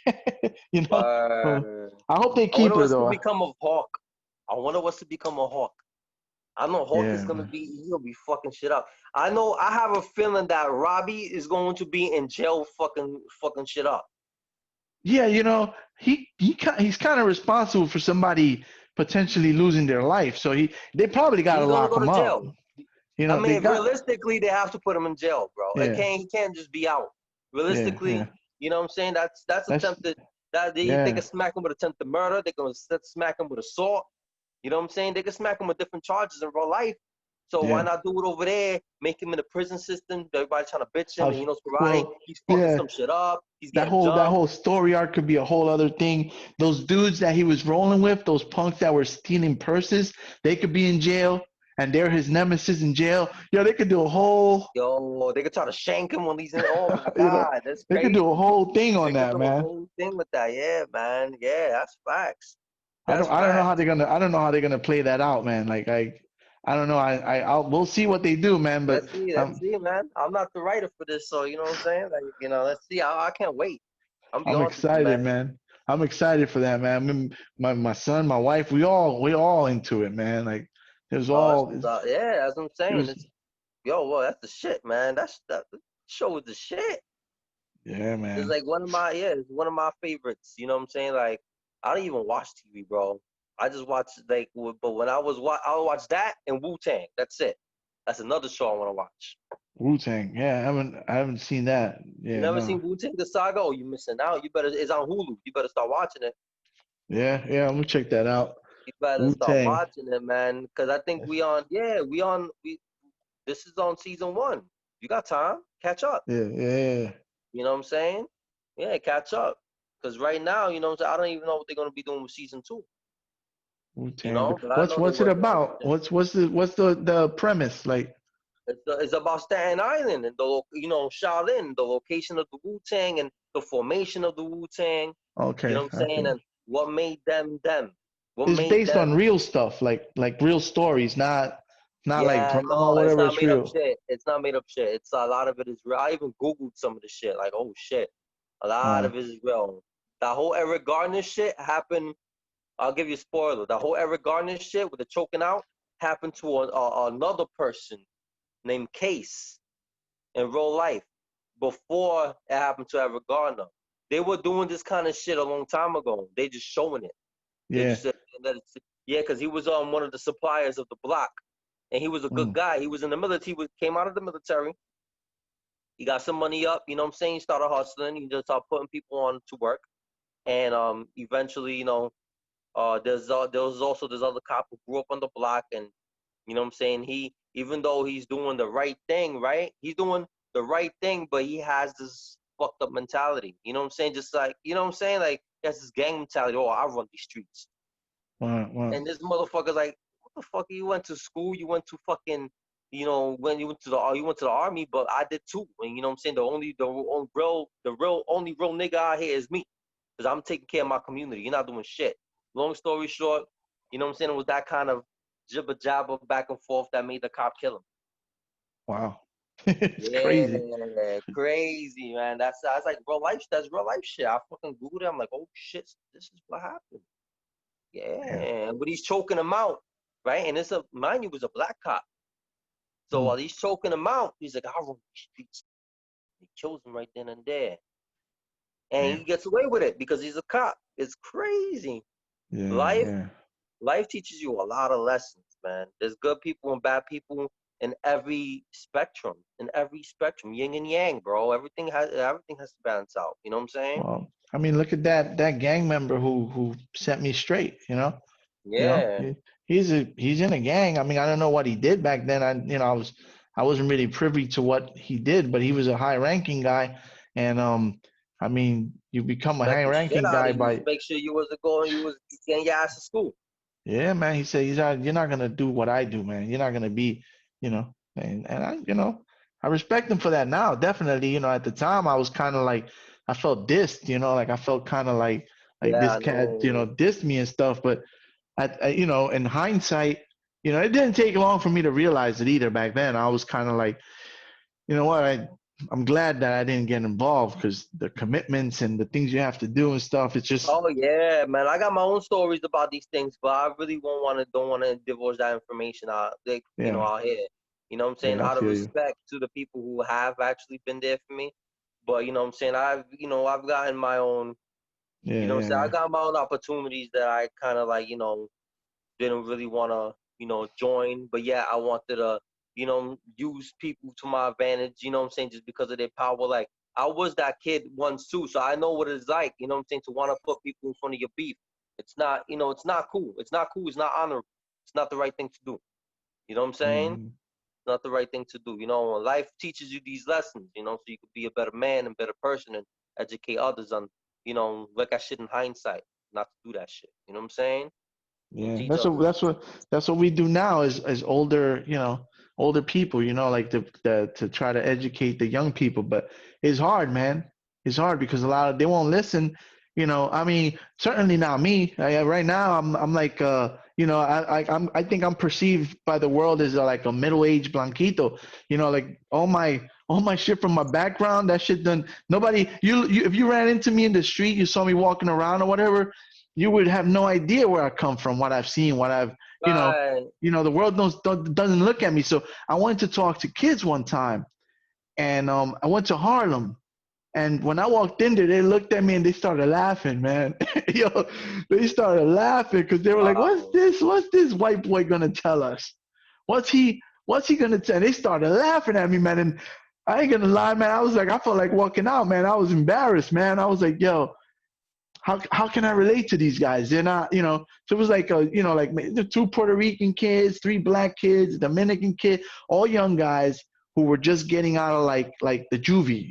I hope they keep her though. I wonder what's to become of Hawk. I know Hawk is gonna be fucking shit up. I have a feeling that Robbie is going to be in jail fucking shit up. Yeah, he's kind of responsible for somebody potentially losing their life. So they probably gotta lock him up. I mean, realistically, they have to put him in jail, bro. He can't just be out. Realistically, you know what I'm saying? That's attempted. They can smack him with attempted murder. They can smack him with assault. You know what I'm saying? They could smack him with different charges in real life. So why not do it over there? Make him in the prison system. Everybody trying to bitch him, and he knows karate. Well, He's fucking yeah. some shit up. He's That getting whole that jumped. whole story arc could be a whole other thing. Those dudes that he was rolling with, those punks that were stealing purses, they could be in jail, and they're his nemesis in jail. Yo, they could do a whole, Yo, they could try to shank him when he's in. Oh my you know, God, that's they could crazy. do a whole thing They on could that, do a man. whole thing with that. Yeah, man. Yeah, that's facts. That's I don't know how facts. they're gonna I don't know how they're gonna play that out, man. Like I don't know. We'll see what they do, man. But Let's see, man. I'm not the writer for this, so you know what I'm saying. Like, let's see. I can't wait. I'm be I'm honest with you, excited, man. man. I'm excited for that, man. I mean, my son, my wife, we all into it, man. Like Yeah, that's what I'm it saying. was It's well, that's the shit, man. That show is the shit. yeah, It's man. like it's one of my favorites. You know what I'm saying? Like, I don't even watch TV, bro. I just watch but when I'll watch that and Wu Tang. That's it. That's another show I want to watch. Wu Tang. Yeah, I haven't seen that. You Yeah, never no. seen Wu Tang the Saga? Oh, you missing out. You better. It's on Hulu. You better start watching it. Yeah, I'm gonna check that out. You better Wu start Tang. watching it, man. Because I think we. This is on season 1. You got time? Catch up. Yeah. You know what I'm saying? Yeah, catch up. Because right now, you know what I'm saying, I don't even know what they're gonna be doing with season 2. Wu You Tang. know, but I know they're What's it working on about? it. What's the premise like? It's about Staten Island and Shaolin, the location of the Wu Tang and the formation of the Wu Tang. You know Okay, what I'm I saying? feel. And what made them them? What It's made based on them? real stuff, like real stories, not like Yeah, drama, no, it's whatever. not It's made up real. shit. It's not made up shit. It's a lot of it is real. I even Googled some of the shit. Like, oh shit, a lot Uh, of it is real. That whole Eric Garner shit happened. I'll give you a spoiler. The whole Eric Garner shit with the choking out happened to another person named Case in real life before it happened to Eric Garner. They were doing this kind of shit a long time ago. They just showing it. They yeah. just said, yeah, because he was on one of the suppliers of the block, and he was a good Mm, guy. He was in the military. He came out of the military. He got some money up. You know what I'm saying? He started hustling. He just started putting people on to work, and eventually, there was also this other cop who grew up on the block, and you know what I'm saying? Even though he's doing the right thing, right? He's doing the right thing, but he has this fucked up mentality. You know what I'm saying? Just like, you know what I'm saying? Like, he has this gang mentality. Oh, I run these streets. wow. And this motherfucker's like, what the fuck? You went to school? You went to fucking, when you went to the army, but I did too. And you know what I'm saying? The only real nigga out here is me, because I'm taking care of my community. You're not doing shit. Long story short, you know what I'm saying? It was that kind of jibber jabber back and forth that made the cop kill him. Wow. It's crazy. Yeah, crazy, man. That's like real life. That's real life shit. I fucking googled it. I'm like, oh shit, this is what happened. Yeah. Yeah, but he's choking him out, right? And mind you, it was a black cop. So Mm, while he's choking him out, he's like, I'll run the streets. He kills him right then and there. And damn. he gets away with it because he's a cop. It's crazy. Life Yeah. life teaches you a lot of lessons, man. There's good people and bad people in every spectrum. Yin and yang, bro. Everything has to balance out. You know what I'm saying? Well, I mean, look at that gang member who set me straight. You know, Yeah. he's in a gang. I mean, I don't know what he did back then. I wasn't really privy to what he did, but he was a high ranking guy, and I mean, you become a Respect high the shit ranking out guy of you. by Make sure you was getting your ass to school. yeah, man. He said you're not gonna do what I do, man. You're not gonna be, and I respect him for that now. Definitely, at the time I was kind of like I felt dissed, like I felt kind of like Yeah, this I cat, know. dissed me and stuff, but in hindsight, it didn't take long for me to realize it either. Back then, I was kind of like, you know what, I'm glad that I didn't get involved because the commitments and the things you have to do and stuff. It's just, Oh yeah, man. I got my own stories about these things, but I really don't want to divulge that information yeah, out here. You know what I'm saying? yeah, I Out of feel you. respect to the people who have actually been there for me. But you know what I'm saying? I've gotten my own, Yeah, you know what I'm yeah, saying? I yeah. got my own opportunities that I kind of like, didn't really want to, join. But yeah, I wanted to, use people to my advantage, you know what I'm saying? Just because of their power. Like, I was that kid once too, so I know what it's like, you know what I'm saying, to want to put people in front of your beef. It's not, you know, it's not cool. It's not cool. It's not honorable. It's not the right thing to do. You know what I'm saying? Mm. It's not the right thing to do. You know, life teaches you these lessons, you know, so you could be a better man and better person and educate others on, you know, look at shit in hindsight, not to do that shit. You know what I'm saying? And Yeah, teach others. that's what we do now as older, older people, like to try to educate the young people. But it's hard, man. It's hard because a lot of they won't listen. I mean, certainly not me. Right now, I'm like, I think I'm perceived by the world as like a middle-aged blanquito. Like all my shit from my background, that shit done. Nobody, you if you ran into me in the street, you saw me walking around or whatever, you would have no idea where I come from, what I've seen, what I've, Right. the world doesn't look at me. So I went to talk to kids one time, and I went to Harlem, and when I walked in there, they looked at me and they started laughing, man. Yo, they started laughing because they were like, "What's Wow. this? What's this white boy gonna tell us? What's he gonna tell?" They started laughing at me, man. And I ain't gonna lie, man. I felt like walking out, man. I was embarrassed, man. I was like, "Yo, how can I relate to these guys? They're not, So it was like like the two Puerto Rican kids, three black kids, Dominican kid, all young guys who were just getting out of like the Juvie,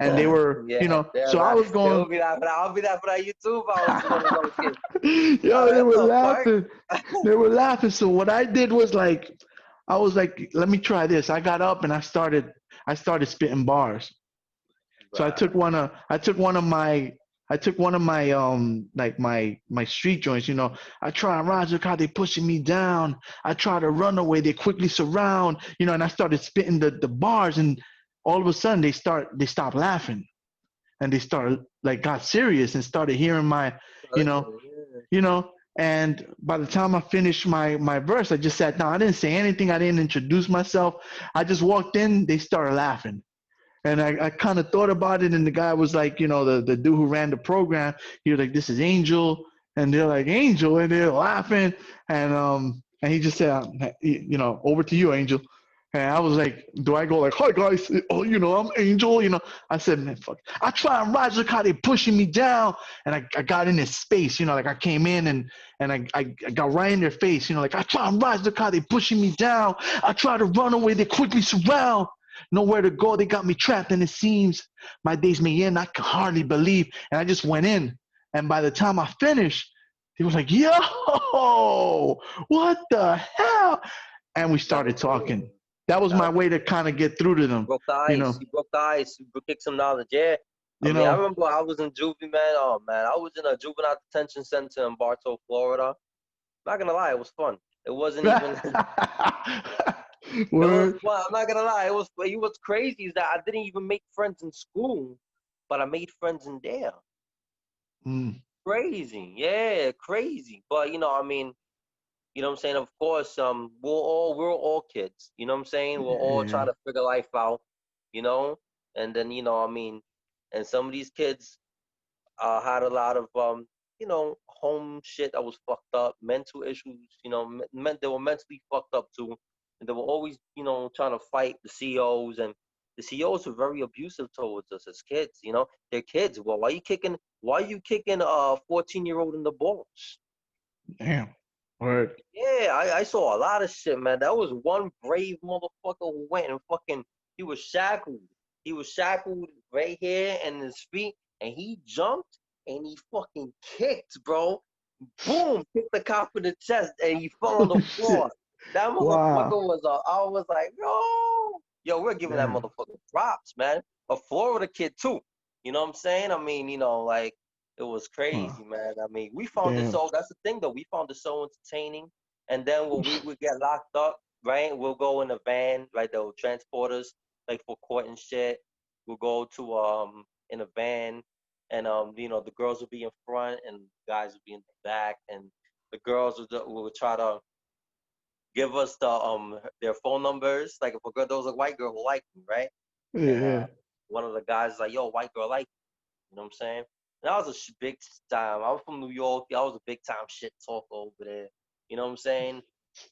and they were, Yeah, they're so I like, was going, they'll be laughing. I'll be laughing at you too if I was one of those kids. yo, they What were the fuck? laughing, they were laughing. So what I did was like, I was like, let me try this. I got up and I started spitting bars. So I Right. took one of my like my street joints, I try and rise, look how they pushing me down. I try to run away, they quickly surround, and I started spitting the bars, and all of a sudden they stopped laughing, and they started like got serious and started hearing my, you know, Listen, yeah. you know, and by the time I finished my verse, I just sat down. I didn't say anything, I didn't introduce myself. I just walked in, they started laughing. And I kind of thought about it, and the guy was like, the dude who ran the program, he was like, "This is Angel," and they're like, "Angel," and they're laughing, and he just said, "Over to you, Angel." And I was like, "Do I go like, hi guys, oh, I'm Angel," I said, "Man, fuck." I try and rise, look how they pushing me down, and I got in this space, like I came in and I got right in their face, like I try and rise, look how they pushing me down. I try to run away, they quickly surround. Nowhere to go. They got me trapped, and it seems my days may end. I can hardly believe. And I just went in. And by the time I finished, they was like, "Yo, what the hell?" And we That started was good. talking. That was That my was way to good. kind of get through to them. Broke the You ice. know, You broke the ice. You kicked some knowledge. Yeah. I you mean, I know. remember I was in Juvie, man. Oh man, I was in a juvenile detention center in Bartow, Florida. Not gonna lie, it was fun. It wasn't even. It was Word. fun. I'm not gonna lie. It was. What's crazy is that I didn't even make friends in school, but I made friends in there. Mm, Crazy, yeah, crazy. But I mean, what I'm saying. Of course, we're all kids. You know what I'm saying. We're all yeah. trying to figure life out. You know, and then I mean, and some of these kids had a lot of home shit that was fucked up, mental issues. They were mentally fucked up too, and they were always trying to fight the COs, and the COs were very abusive towards us as kids. They're kids. Well, why you kicking a 14-year-old in the balls? Damn. Word. Yeah, I saw a lot of shit, man. That was one brave motherfucker who went and fucking. He was shackled. He was shackled right here and his feet, and he jumped and he fucking kicked, bro. Boom! Kicked the cop in the chest, and he fell on Oh the floor. shit. That motherfucker Wow. was. I was like, yo, we're giving that Damn. motherfucker props, man. A Florida kid too. You know what I'm saying? I mean, like it was Wow. crazy, man. I mean, we found it Damn. so. That's the thing, though. We found it so entertaining. And then when we would get locked up, right? We'll go in a van, right? The transporters, like for court and shit. We'll go to in a van, and the girls would be in front, and guys would be in the back, and the girls would try to give us their phone numbers. Like if a girl, there was a white girl who liked me, right? And Yeah. one of the guys was like, "Yo, white girl like you." You know what I'm saying? And I was a big time. I was from New York. I was a big time shit talker over there. You know what I'm saying?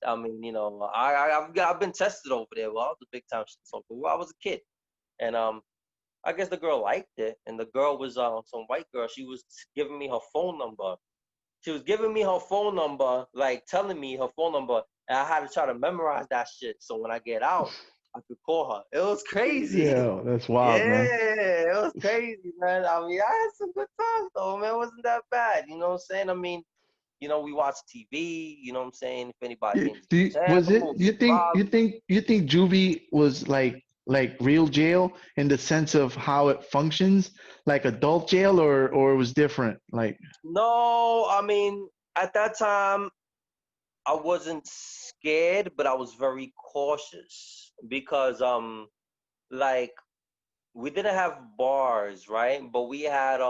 I mean, I've been tested over there. Well, I was a big time shit talker. Well, I was a kid, and I guess the girl liked it, and the girl was some white girl. She was giving me her phone number. She was giving me her phone number, like telling me her phone number, and I had to try to memorize that shit. So when I get out, I could call her. It was crazy. Yeah, that's wild, man. Yeah, it was crazy, man. I mean, I had some good times though, man. It wasn't that bad. You know what I'm saying? I mean, we watched TV. You know what I'm saying? If anybody needs a Was it? channel, no problem. You think Juvie was like real jail in the sense of how it functions, like adult jail, or it was different? Like, No, I mean, at that time, I wasn't scared, but I was very cautious because like we didn't have bars, right? But we had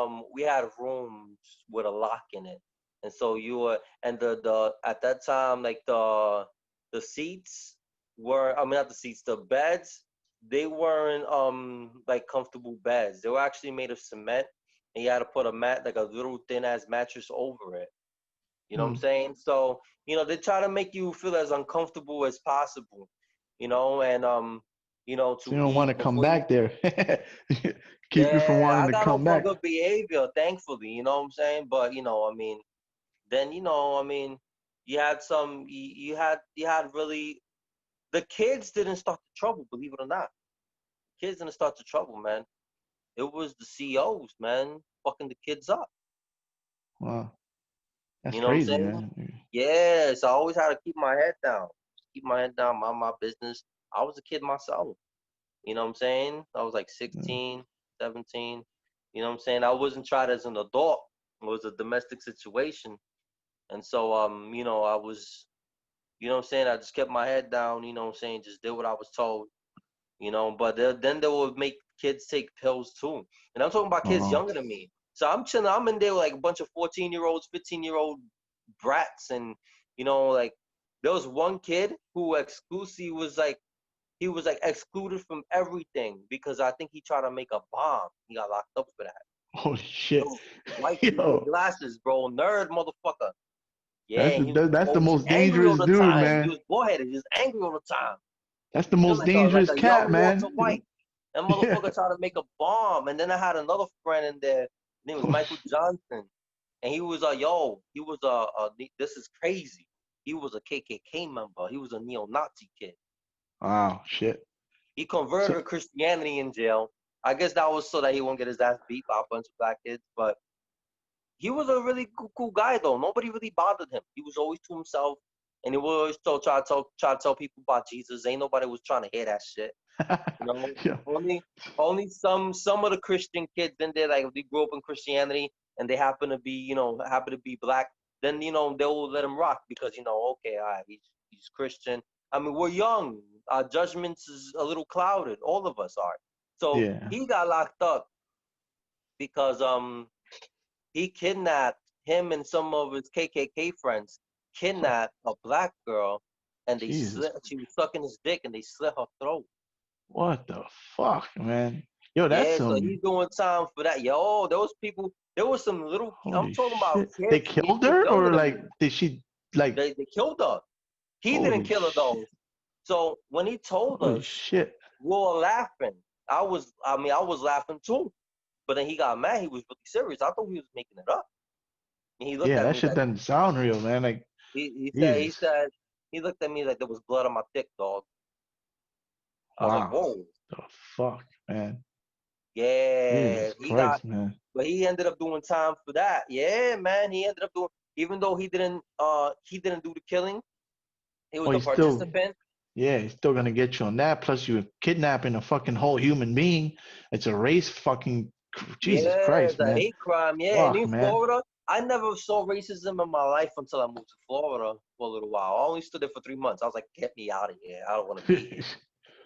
rooms with a lock in it. And so you were and the at that time like the seats were, I mean, not the seats, the beds, they weren't like comfortable beds. They were actually made of cement, and you had to put a mat, like a little thin ass mattress over it. You know what I'm hmm. saying? So, they try to make you feel as uncomfortable as possible, and So to you don't want eat to come before you. back there. Keep you from Yeah, I wanting to got come off on back. good behavior, thankfully, you know what I'm saying? But, I mean, then, I mean, you had really, the kids didn't start the trouble, believe it or not. Kids didn't start the trouble, man. It was the COs, man, fucking the kids up. Wow, that's You know what I'm crazy, saying? man. Yes, I always had to keep my head down. Keep my head down, mind my business. I was a kid myself. You know what I'm saying? I was like Yeah. 16, 17. You know what I'm saying? I wasn't tried as an adult. It was a domestic situation. And so, I was, you know what I'm saying? I just kept my head down, you know what I'm saying? Just did what I was told, but then they would make kids take pills too. And I'm talking about kids Oh, younger than me. So I'm chilling, I'm in there with like a bunch of 14-year-olds, 15-year-old brats. And, like there was one kid who exclusively he was like excluded from everything because I think he tried to make a bomb. He got locked up for that. holy shit. Those white kid with Yo, glasses, bro, nerd motherfucker. Yeah, and he was that's the always most angry all dangerous the dude, time. He man. was bullheaded, just angry all the time. That's the Just most like dangerous a cat, young Walter man. White. That Yeah. motherfucker tried to make a bomb, and then I had another friend in there. His name was Oh, Michael Johnson, and he was he was this is crazy. He was a KKK member. He was a neo-Nazi kid. wow, shit. He converted So to Christianity in jail. I guess that was so that he won't get his ass beat by a bunch of black kids. But he was a really cool guy, though. Nobody really bothered him. He was always to himself, and he would always try to tell people about Jesus. Ain't nobody was trying to hear that shit. You know, yeah. only some of the Christian kids in there, like if they grew up in Christianity and they happen to be black, then they will let him rock because okay, all right, he's Christian. I mean, we're young. Our judgments is a little clouded. All of us are. So Yeah. he got locked up because he kidnapped him and some of his KKK friends kidnapped a black girl, and they Jesus. slit. She was sucking his dick, and they slit her throat. What the fuck, man? Yo, that's Yeah, so some he's doing time for that. Yo, those people, there was some little, I'm holy talking about shit. They kids, killed kids her younger or than like me. did she like They killed her. He didn't holy kill her shit. though. So when he told Holy us, shit. we were laughing. I was laughing too. But then he got mad. He was really serious. I thought he was making it up. And he looked Yeah, at that me shit like, doesn't sound real, man. Like he said, he Jesus. said, he looked at me like there was blood on my dick, dog. I was like, Wow. whoa. The fuck, man. Yeah, Jesus Christ, man. but he ended up doing time for that. Yeah, man, he ended up doing, even though he didn't do the killing. He Oh, was a he's still participant. yeah, he's still gonna get you on that. Plus you're kidnapping a fucking whole human being. It's a race fucking Jesus Yeah, Christ, the man. hate crime. Yeah, and Fuck, in man. Florida, I never saw racism in my life until I moved to Florida for a little while. I only stood there for 3 months. I was like, get me out of here. I don't want to be here.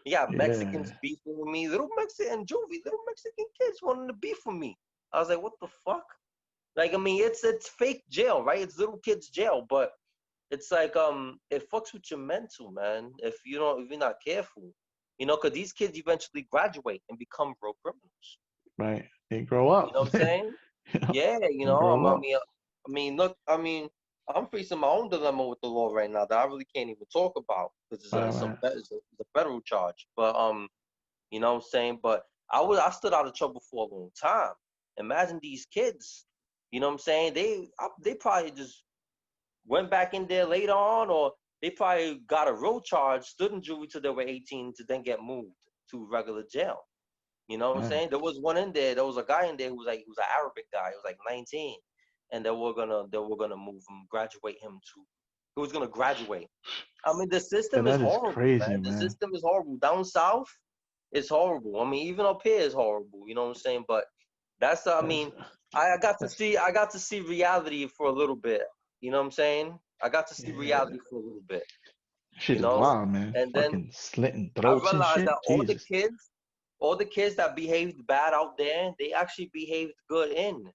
You got Mexicans Yeah. beefing with me, little Mexican Juvie, little Mexican kids wanting to beef with me. I was like, what the fuck? Like, I mean, it's fake jail, right? It's little kids jail, but it's like it fucks with your mental, man. If you're not careful, because these kids eventually graduate and become real criminals. Right. They grow You up. know what I'm saying? Yeah, They grow up. look, I'm facing my own dilemma with the law right now that I really can't even talk about because it's a, Right, it's a right. it's a it's a federal charge. But you know what I'm saying? But I stood out of trouble for a long time. Imagine these kids, you know what I'm saying? They probably just went back in there later on, or they probably got a road charge, stood in juvie till they were 18 to then get moved to regular jail. You know what I'm saying? There was one in there. There was a guy in there who was an Arabic guy. He was like 19, and they were gonna move him, graduate him to. He was gonna graduate. I mean, the system is That is horrible, crazy, man. The man. system is horrible. Down south, it's horrible. I mean, even up here is horrible. You know what I'm saying? But that's I That's, mean, I got to see reality for a little bit. You know what I'm saying? I got to see yeah, reality for a little bit. shit You is know, wild, man. and then Fucking slitting I throats and realized shit. that Jesus. all the kids that behaved bad out there, they actually behaved good in.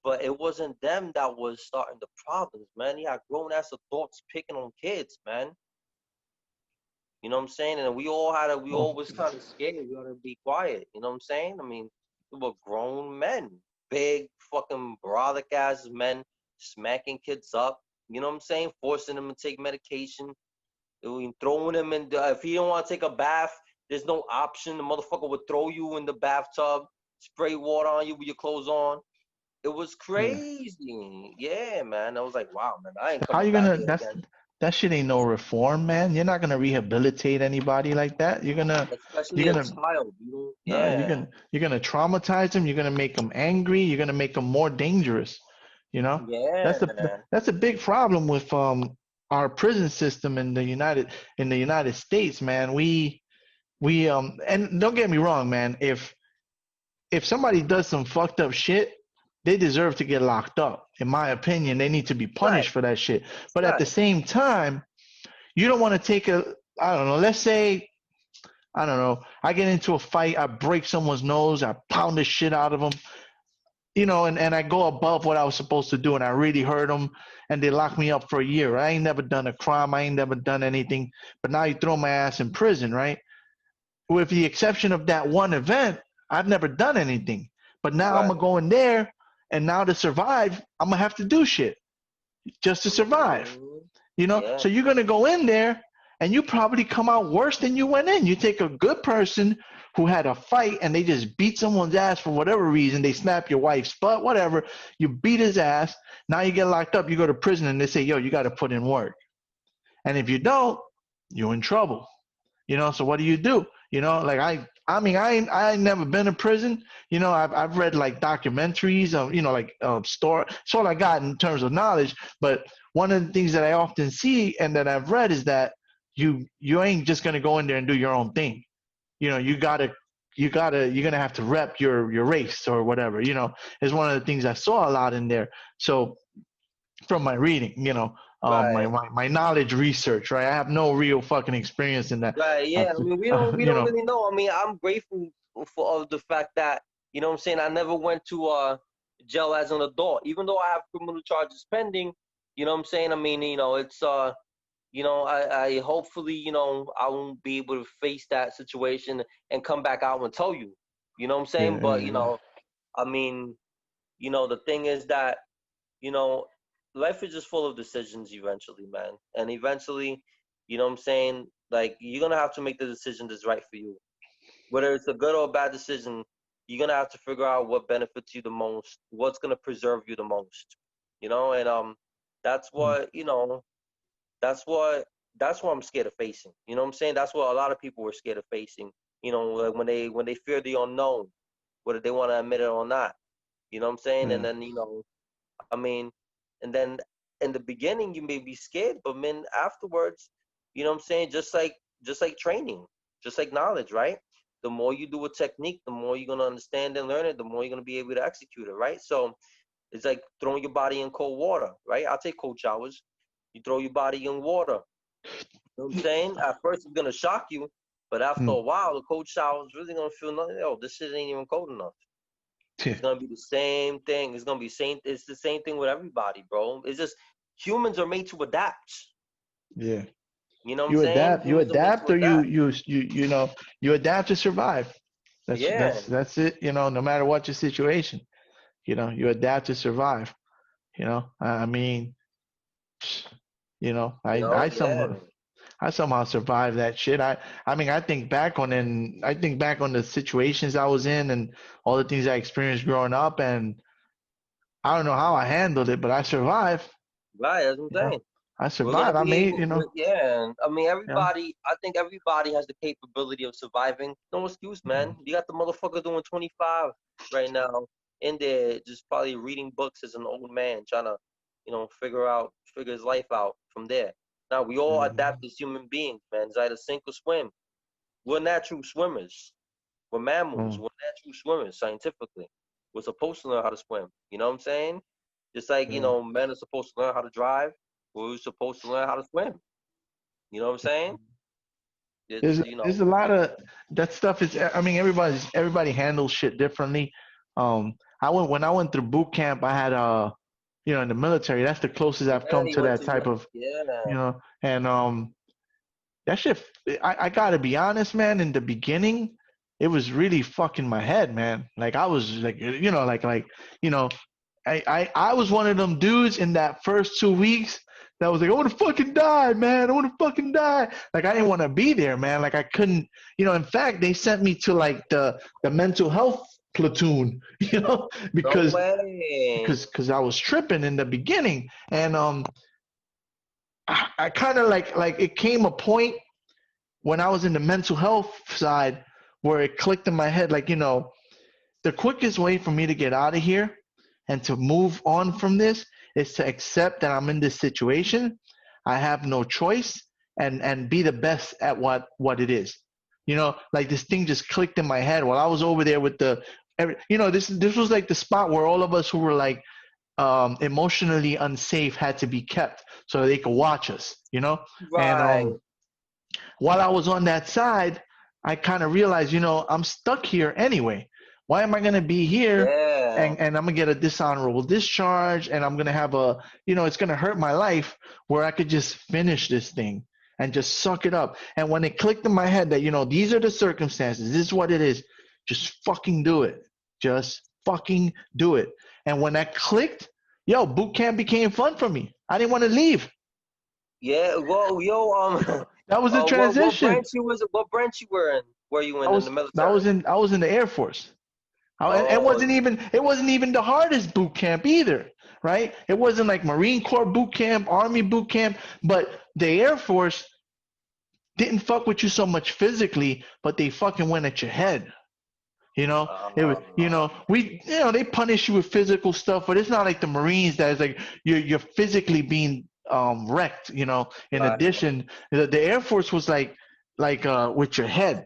But it wasn't them that was starting the problems, man. You had grown ass adults picking on kids, man. You know what I'm saying? And we Oh, all was kind of scared. We ought to be quiet. You know what I'm saying? I mean, we were grown men, big fucking brolic ass men, smacking kids up. You know what I'm saying? Forcing them to take medication, throwing them in. If he don't want to take a bath, there's no option. The motherfucker would throw you in the bathtub, spray water on you with your clothes on. It was yeah. crazy. Yeah, man. I was like, wow, man. I ain't How coming you back gonna? here again. That shit ain't no reform, man. You're not gonna rehabilitate anybody like that. You're Especially a gonna child. You know? no, Yeah. you're gonna traumatize them. You're gonna make them angry. You're gonna make them more dangerous. You know, Yeah. that's a big problem with our prison system in the United States, man. We and don't get me wrong, man. If somebody does some fucked up shit, they deserve to get locked up. In my opinion, they need to be Right. punished for that shit. But at the Right. same time, you don't want to take I don't know, let's say, I don't know, I get into a fight, I break someone's nose, I pound the shit out of them, and I go above what I was supposed to do and I really hurt them and they lock me up for a year. I ain't never done a crime, I ain't never done anything, but now you throw my ass in prison, right? With the exception of that one event, I've never done anything. But now I'm Right. gonna go in there, and now to survive, I'm gonna have to do shit just to survive. Mhm. So Yeah. you're gonna go in there, and you probably come out worse than you went in. You take a good person who had a fight, and they just beat someone's ass for whatever reason. They snap your wife's butt, whatever. You beat his ass. Now you get locked up. You go to prison, and they say, "Yo, you got to put in work." And if you don't, you're in trouble. So what do you do? Like I ain't never been to prison. I've read like documentaries of, like story. It's all I got in terms of knowledge. But one of the things that I often see and that I've read is that you ain't just gonna go in there and do your own thing. You're gonna have to rep your race or whatever. Is one of the things I saw a lot in there. So from my reading, my, Right. my knowledge research, right? I have no real fucking experience in that. Right. Yeah. I mean, we You don't know, really know. I mean, I'm grateful for the fact that, you know what I'm saying, I never went to jail as an adult, even though I have criminal charges pending. You know what I'm saying? I mean, it's I hopefully, I won't be able to face that situation and come back out and tell you. You know what I'm saying? yeah, But, yeah, I mean, the thing is that, you know, life is just full of decisions eventually, man. And eventually, you know what I'm saying? Like, you're going to have to make the decision that's right for you. Whether it's a good or a bad decision, you're going to have to figure out what benefits you the most, what's going to preserve you the most, and that's mm, what, that's what, that's what I'm scared of facing. You know what I'm saying? That's what a lot of people were scared of facing, like when they fear the unknown, whether they want to admit it or not. You know what I'm saying? And yeah, then, I mean, and then in the beginning you may be scared, but then afterwards, you know what I'm saying? Just like training, just like knowledge, right? The more you do a technique, the more you're gonna understand and learn it, the more you're gonna be able to execute it, right? So it's like throwing your body in cold water, right? I'll take cold showers. You throw your body in water. You know what I'm saying? At first it's gonna shock you, but after mm, a while, the cold shower is really gonna feel nothing. Oh, this shit ain't even cold enough. yeah, It's gonna be the same thing. It's gonna be same. It's the same thing with everybody, bro. It's just humans are made to adapt. yeah. You know what I'm You saying? adapt, you Humans are made to adapt, or adapt. you adapt to survive. Yeah. That's it. No matter what your situation, you adapt to survive. I mean, I Yeah. I somehow survived that shit. I mean, I think back on the situations I was in and all the things I experienced growing up, and I don't know how I handled it, but I survived. Right, that's what You I'm know, saying. I We're gonna survived. I be made, able, yeah. I mean, you know, everybody. I think everybody has the capability of surviving. No excuse, man. You got the motherfucker doing 25 right now in there, just probably reading books as an old man, trying to, figure his life out from there. Now we all adapt as human beings, man. It's either sink or swim. We're natural swimmers. We're mammals. mm, We're natural swimmers scientifically. We're supposed to learn how to swim. You know what I'm saying? Just like, yeah. men are supposed to learn how to drive, we're supposed to learn how to swim. You know what I'm saying? There's It's, there's a lot of that stuff is. I mean, everybody handles shit differently. When I went through boot camp, I had in the military. That's the closest I've yeah, come he to went that to, type of, yeah. and that shit. I gotta be honest, man. In the beginning, it was really fucking my head, man. Like I was like, you know, I was one of them dudes in that first 2 weeks that was like, I want to fucking die, man. I want to fucking die. Like I didn't want to be there, man. Like I couldn't, in fact, they sent me to like the mental health platoon, No because way. because I was tripping in the beginning, and I kind of like it came a point when I was in the mental health side where it clicked in my head, like the quickest way for me to get out of here and to move on from this is to accept that I'm in this situation. I have no choice, and be the best at what it is. Like this thing just clicked in my head while I was over there with this was like the spot where all of us who were like emotionally unsafe had to be kept so they could watch us. And Right. while I was on that side, I kind of realized, I'm stuck here anyway. Why am I going to be here? Yeah. And I'm going to get a dishonorable discharge, and I'm going to have it's going to hurt my life where I could just finish this thing and just suck it up. And when it clicked in my head that, these are the circumstances, this is what it is, just fucking do it. Just fucking do it. And when that clicked, boot camp became fun for me. I didn't want to leave. Yeah. Well, That was the what transition. branch you was? What branch you were in? Were you I in was the I military? was in I was in the Air Force. And Oh, it wasn't even the hardest boot camp either, right? It wasn't like Marine Corps boot camp, Army boot camp, but the Air Force didn't fuck with you so much physically, but they fucking went at your head. It was, they punish you with physical stuff, but it's not like the Marines that is like you're physically being wrecked. In right. addition, the Air Force was like with your head.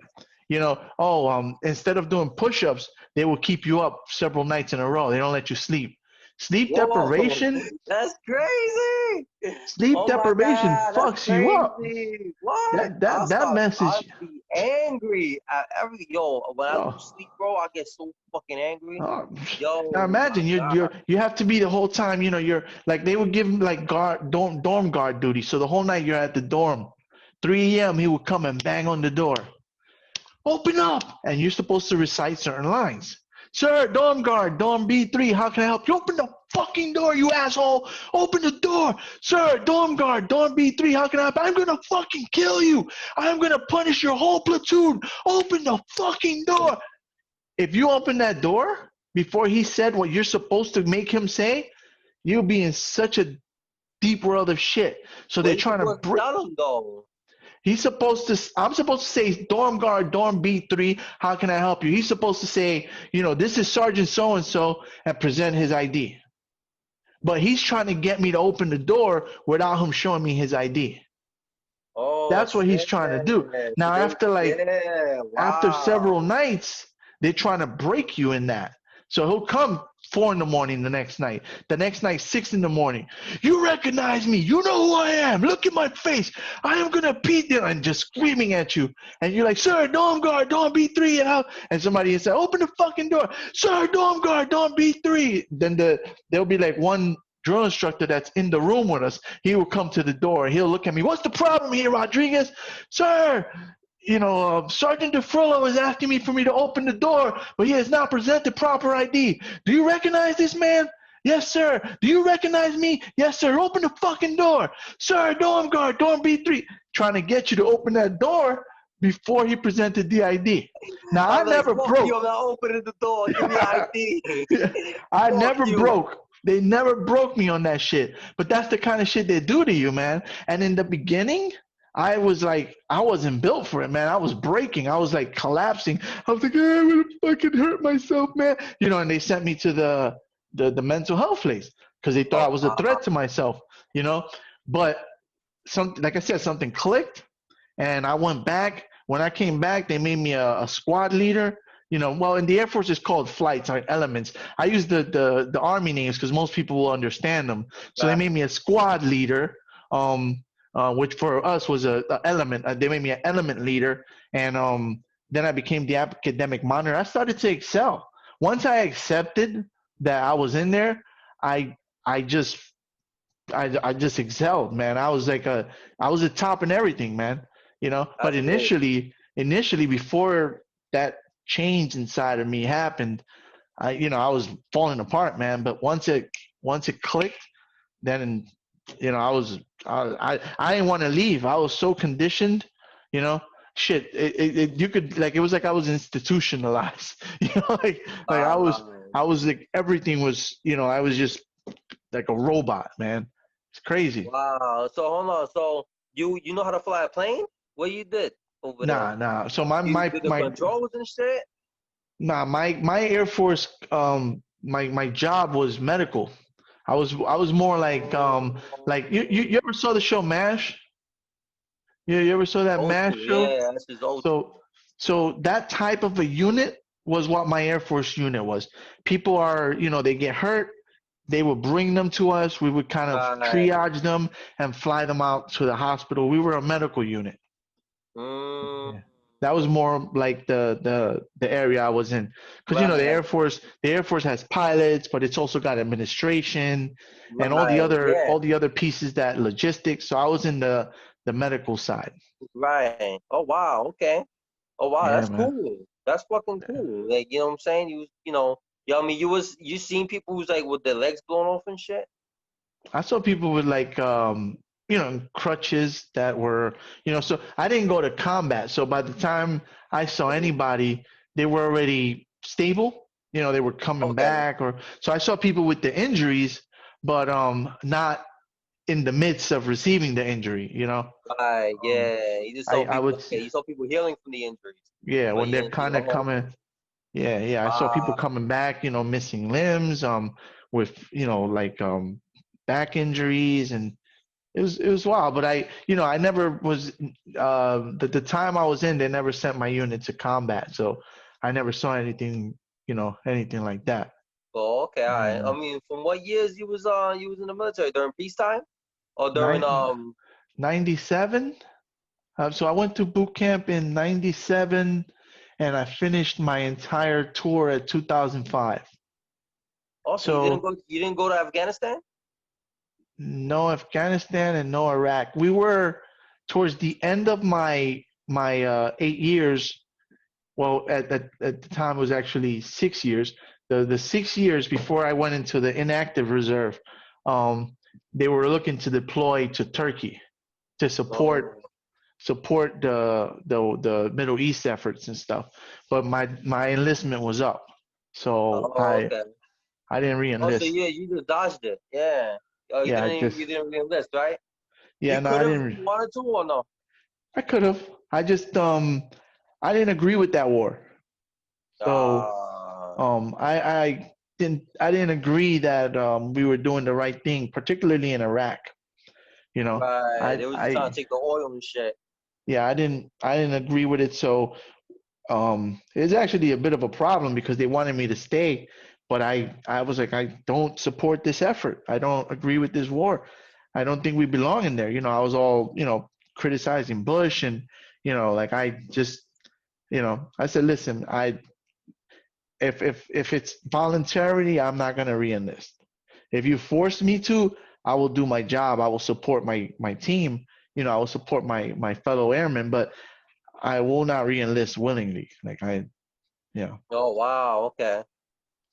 Instead of doing push-ups, they will keep you up several nights in a row. They don't let you sleep. Sleep Whoa, deprivation, that's crazy. sleep Oh my deprivation God, that's fucks you up. crazy. What? That I'll message. be angry at when I Oh, lose sleep, bro, I get so fucking angry. oh. Now Yo, my imagine God. you have to be the whole time. You're like they would give him like dorm guard duty. So the whole night you're at the dorm. 3 a.m. he would come and bang on the door. Open up, and you're supposed to recite certain lines. Sir, dorm guard, dorm B3, how can I help you? Open the fucking door, you asshole! Open the door! Sir, dorm guard, dorm B3, how can I help you? I'm gonna fucking kill you! I'm gonna punish your whole platoon! Open the fucking door! If you open that door before he said what you're supposed to make him say, you'll be in such a deep world of shit. So What they're you trying to supposed to tell him though? I'm supposed to say, dorm guard, dorm B3, how can I help you? He's supposed to say, this is Sergeant so-and-so and present his ID. But he's trying to get me to open the door without him showing me his ID. Oh That's what he's shit. trying to do. So Now, yeah, after several wow. nights, they're trying to break you in that. So he'll come 4 in the morning the next night. The next night, 6 in the morning. You recognize me. You know who I am. Look at my face. I am going to beat them. And just screaming at you. And you're like, sir, dorm guard, dorm B3. And somebody will say, open the fucking door. Sir, dorm guard, dorm B3. Then there'll be like one drill instructor that's in the room with us. He will come to the door. He'll look at me. What's the problem here, Rodriguez? Sir, Sergeant DeFrillo is asking me for me to open the door, but he has not presented proper ID. Do you recognize this man? Yes, sir. Do you recognize me? Yes, sir. Open the fucking door. Sir, dorm guard, dorm B3. Trying to get you to open that door before he presented the ID. Now, I I'm like, never fuck broke. you, I'm not opening the door. Give me ID. I Fuck never you. broke. They never broke me on that shit. But that's the kind of shit they do to you, man. And in the beginning, I was like, I wasn't built for it, man. I was breaking. I was like collapsing. I was like, I'm gonna fucking hurt myself, man. You know, and they sent me to the mental health place because they thought I was a threat to myself, you know. But something, like I said, something clicked, and I went back. When I came back, they made me a squad leader. You know, well, in the Air Force, it's called flights or elements. I use the Army names because most people will understand them. So they made me a squad leader, which for us was a element. They made me an element leader, and then I became the academic monitor. I started to excel. Once I accepted that I was in there, I I just I just excelled, man. I was a top in everything, man. You know, but That's great. initially before that change inside of me happened, I was falling apart, man. But once it clicked, then I didn't want to leave. I was so conditioned, you know. Shit, you could like it was like I was institutionalized, you know, like I was like everything was, I was just like a robot, man. It's crazy. Wow. So hold on. So you know how to fly a plane? What you did over there? Nah. So You did the controls and shit? my Air Force my job was medical. I was more like you ever saw the show MASH? You ever saw that Old MASH school. show? Yeah, that's just old school. So that type of a unit was what my Air Force unit was. People are, they get hurt, they would bring them to us. We would kind of Right. triage them and fly them out to the hospital. We were a medical unit. Mm, Yeah. That was more like the area I was in, because the right. Air Force has pilots, but it's also got administration and Right. Yeah. all the other pieces that logistics. So I was in the medical side. Right. Oh wow. Okay. Oh wow. Yeah, That's man. cool. That's fucking cool. Like you know what I'm saying? I mean, you seen people who's like with their legs blown off and shit. I saw people with like crutches that were, so I didn't go to combat. So by the time I saw anybody, they were already stable. They were coming Okay. back, or so I saw people with the injuries, but not in the midst of receiving the injury. Right. Um, Yeah. You just saw I people. would, Okay. You saw people healing from the injuries, yeah, but when they're you kind of know. coming, yeah, I saw people Wow. coming back, missing limbs, with, like back injuries, and it was wild. But I never was the time I was in, they never sent my unit to combat, so I never saw anything, anything like that. Oh, okay. All right. Yeah. I mean, from what years you was in the military during peacetime or during Nine, 97. So I went to boot camp in 97, and I finished my entire tour at 2005. Also, So you didn't go to Afghanistan? no Afghanistan and no Iraq. We were towards the end of my 8 years. Well, at the time it was actually 6 years. The 6 years before I went into the inactive reserve, um, they were looking to deploy to Turkey to Oh, support the Middle East efforts and stuff. But my enlistment was up, so oh, okay. I didn't Oh, so re-enlist. yeah, you just dodged it. Yeah. Oh, Yeah, you didn't re-enlist, right? yeah, You no, could I have if didn't. you wanted to or no? I could have. I just I didn't agree with that war. So Ah, I didn't agree that we were doing the right thing, particularly in Iraq. You know, right. They was just trying to I take the oil and shit. yeah, I didn't agree with it. So it's actually a bit of a problem because they wanted me to stay, but I was like, I don't support this effort. I don't agree with this war. I don't think we belong in there. I was all, criticizing Bush, and like I just, I said, listen, if it's voluntarily, I'm not gonna re-enlist. If you force me to, I will do my job. I will support my team. I will support my fellow airmen, but I will not re-enlist willingly. Like I. Oh wow, okay.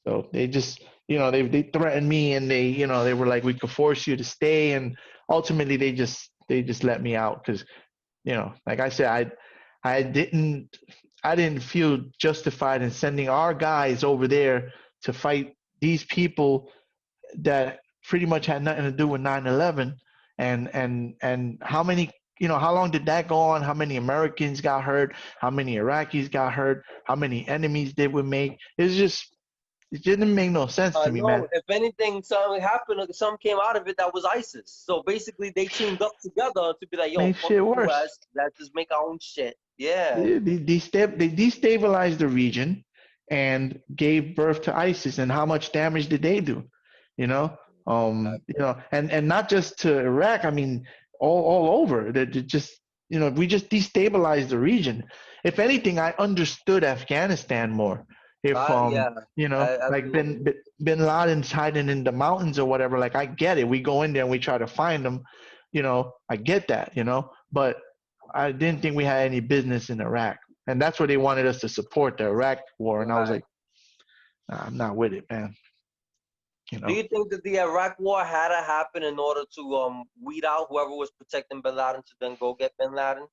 So they threatened me, and they were like, we could force you to stay, and ultimately they just let me out because like I said, I didn't feel justified in sending our guys over there to fight these people that pretty much had nothing to do with 9/11. And how many, how long did that go on? How many Americans got hurt? How many Iraqis got hurt? How many enemies did we make? It didn't make no sense to me, man. No, if anything, something happened, something came out of it that was ISIS. So basically, they teamed up together to be like, yo, Made fuck shit the worse. US, let's just make our own shit. Yeah. They destabilized the region and gave birth to ISIS. And how much damage did they do? You know, and not just to Iraq. I mean, all over. That just we just destabilized the region. If anything, I understood Afghanistan more. If Yeah, like absolutely. Bin Laden's hiding in the mountains or whatever, like I get it. We go in there and we try to find them. I get that. But I didn't think we had any business in Iraq, and that's where they wanted us to support the Iraq war. And I was Right. like, nah, I'm not with it, man. Do you think that the Iraq war had to happen in order to weed out whoever was protecting Bin Laden to then go get Bin Laden?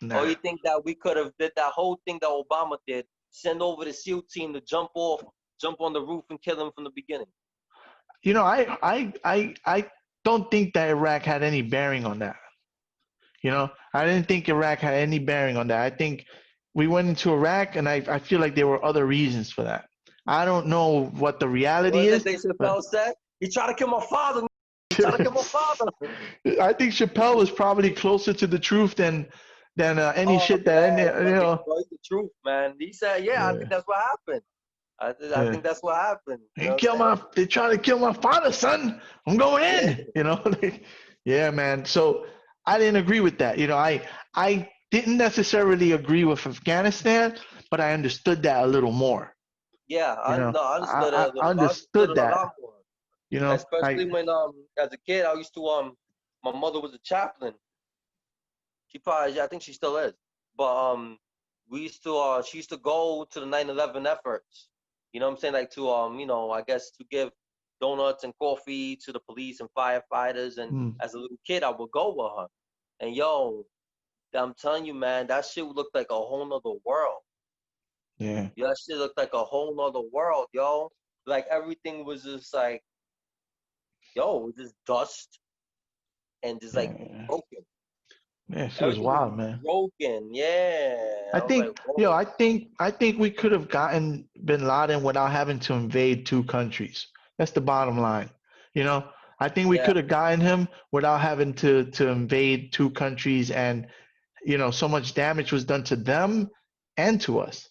Nah. Or you think that we could have did that whole thing that Obama did, send over the SEAL team to jump on the roof and kill him from the beginning? I don't think that Iraq had any bearing on that. I didn't think Iraq had any bearing on that. I think we went into Iraq, and I feel like there were other reasons for that. I don't know what the reality What is, did they but Chappelle said? He tried to kill my father. He tried to kill my father. I think Chappelle was probably closer to the truth than any Oh shit that man, any but it's the truth, man. He said, yeah, I think Yeah, that's what happened. I yeah. think that's what happened. You know what I'm They trying to kill my father, son. I'm going saying? in. Yeah, man. So I didn't agree with that. I didn't necessarily agree with Afghanistan, but I understood that a little more. Yeah, no, I understood it I a little. I understood understood it a that. lot more. Especially when as a kid I used to my mother was a chaplain. I think she still is. But we used to she used to go to the 9/11 efforts. You know what I'm saying? Like to I guess to give donuts and coffee to the police and firefighters. And Mm, as a little kid I would go with her. And yo, I'm telling you, man, that shit looked like a whole nother world. yeah. Yeah, that shit looked like a whole nother world, yo. Like everything was just like, yo, it was just dust and just like Yeah. broken. Yeah, she was Everything was wild, man. broken. Yeah. I I was like, think, whoa. I think we could have gotten Bin Laden without having to invade two countries. That's the bottom line. You know, I think we Yeah. could have gotten him without having to invade two countries, and so much damage was done to them and to us.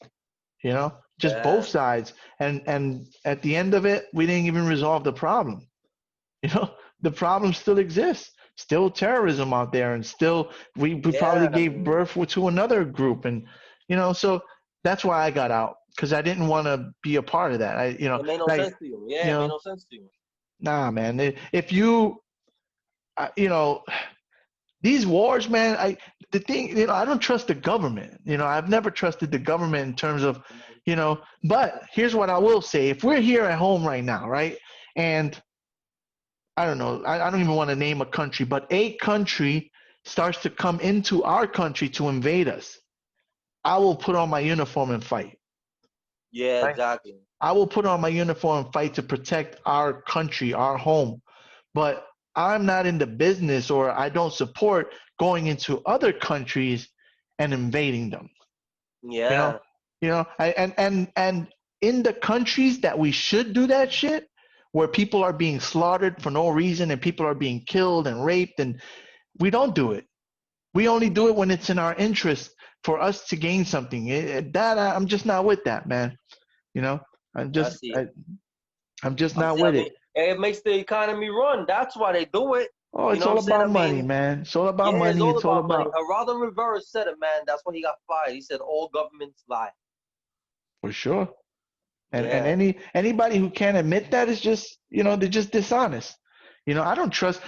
Just Yeah. both sides, and at the end of it, we didn't even resolve the problem. You know, the problem still exists. Still terrorism out there, and still we probably Yeah. gave birth to another group, and so that's why I got out, because I didn't want to be a part of that. It made no Like sense to you. Yeah, you it made know, no sense to you. nah, man. If you, these wars, man. The thing, I don't trust the government. I've never trusted the government in terms of, But here's what I will say: if we're here at home right now, right, and I don't know. I don't even want to name a country, but a country starts to come into our country to invade us. I will put on my uniform and fight. Yeah, Right? exactly. I will put on my uniform and fight to protect our country, our home. But I'm not in the business, or I don't support going into other countries and invading them. You know, Yeah. and in the countries that we should do that shit, where people are being slaughtered for no reason and people are being killed and raped, and we don't do it. We only do it when it's in our interest for us to gain something. I'm just not with that, man. You know, I'm I just see. I'm just I'm not saying, with it. it makes the economy run. That's why they do it. Oh, You it's know what all I'm saying? about money, man. It's all about Yeah, it's money. all It's all about money. about Geraldo Rivera said it, man. That's why he got fired. He said all governments lie. for sure. And Yeah. anybody who can't admit that is just they're just dishonest. I don't trust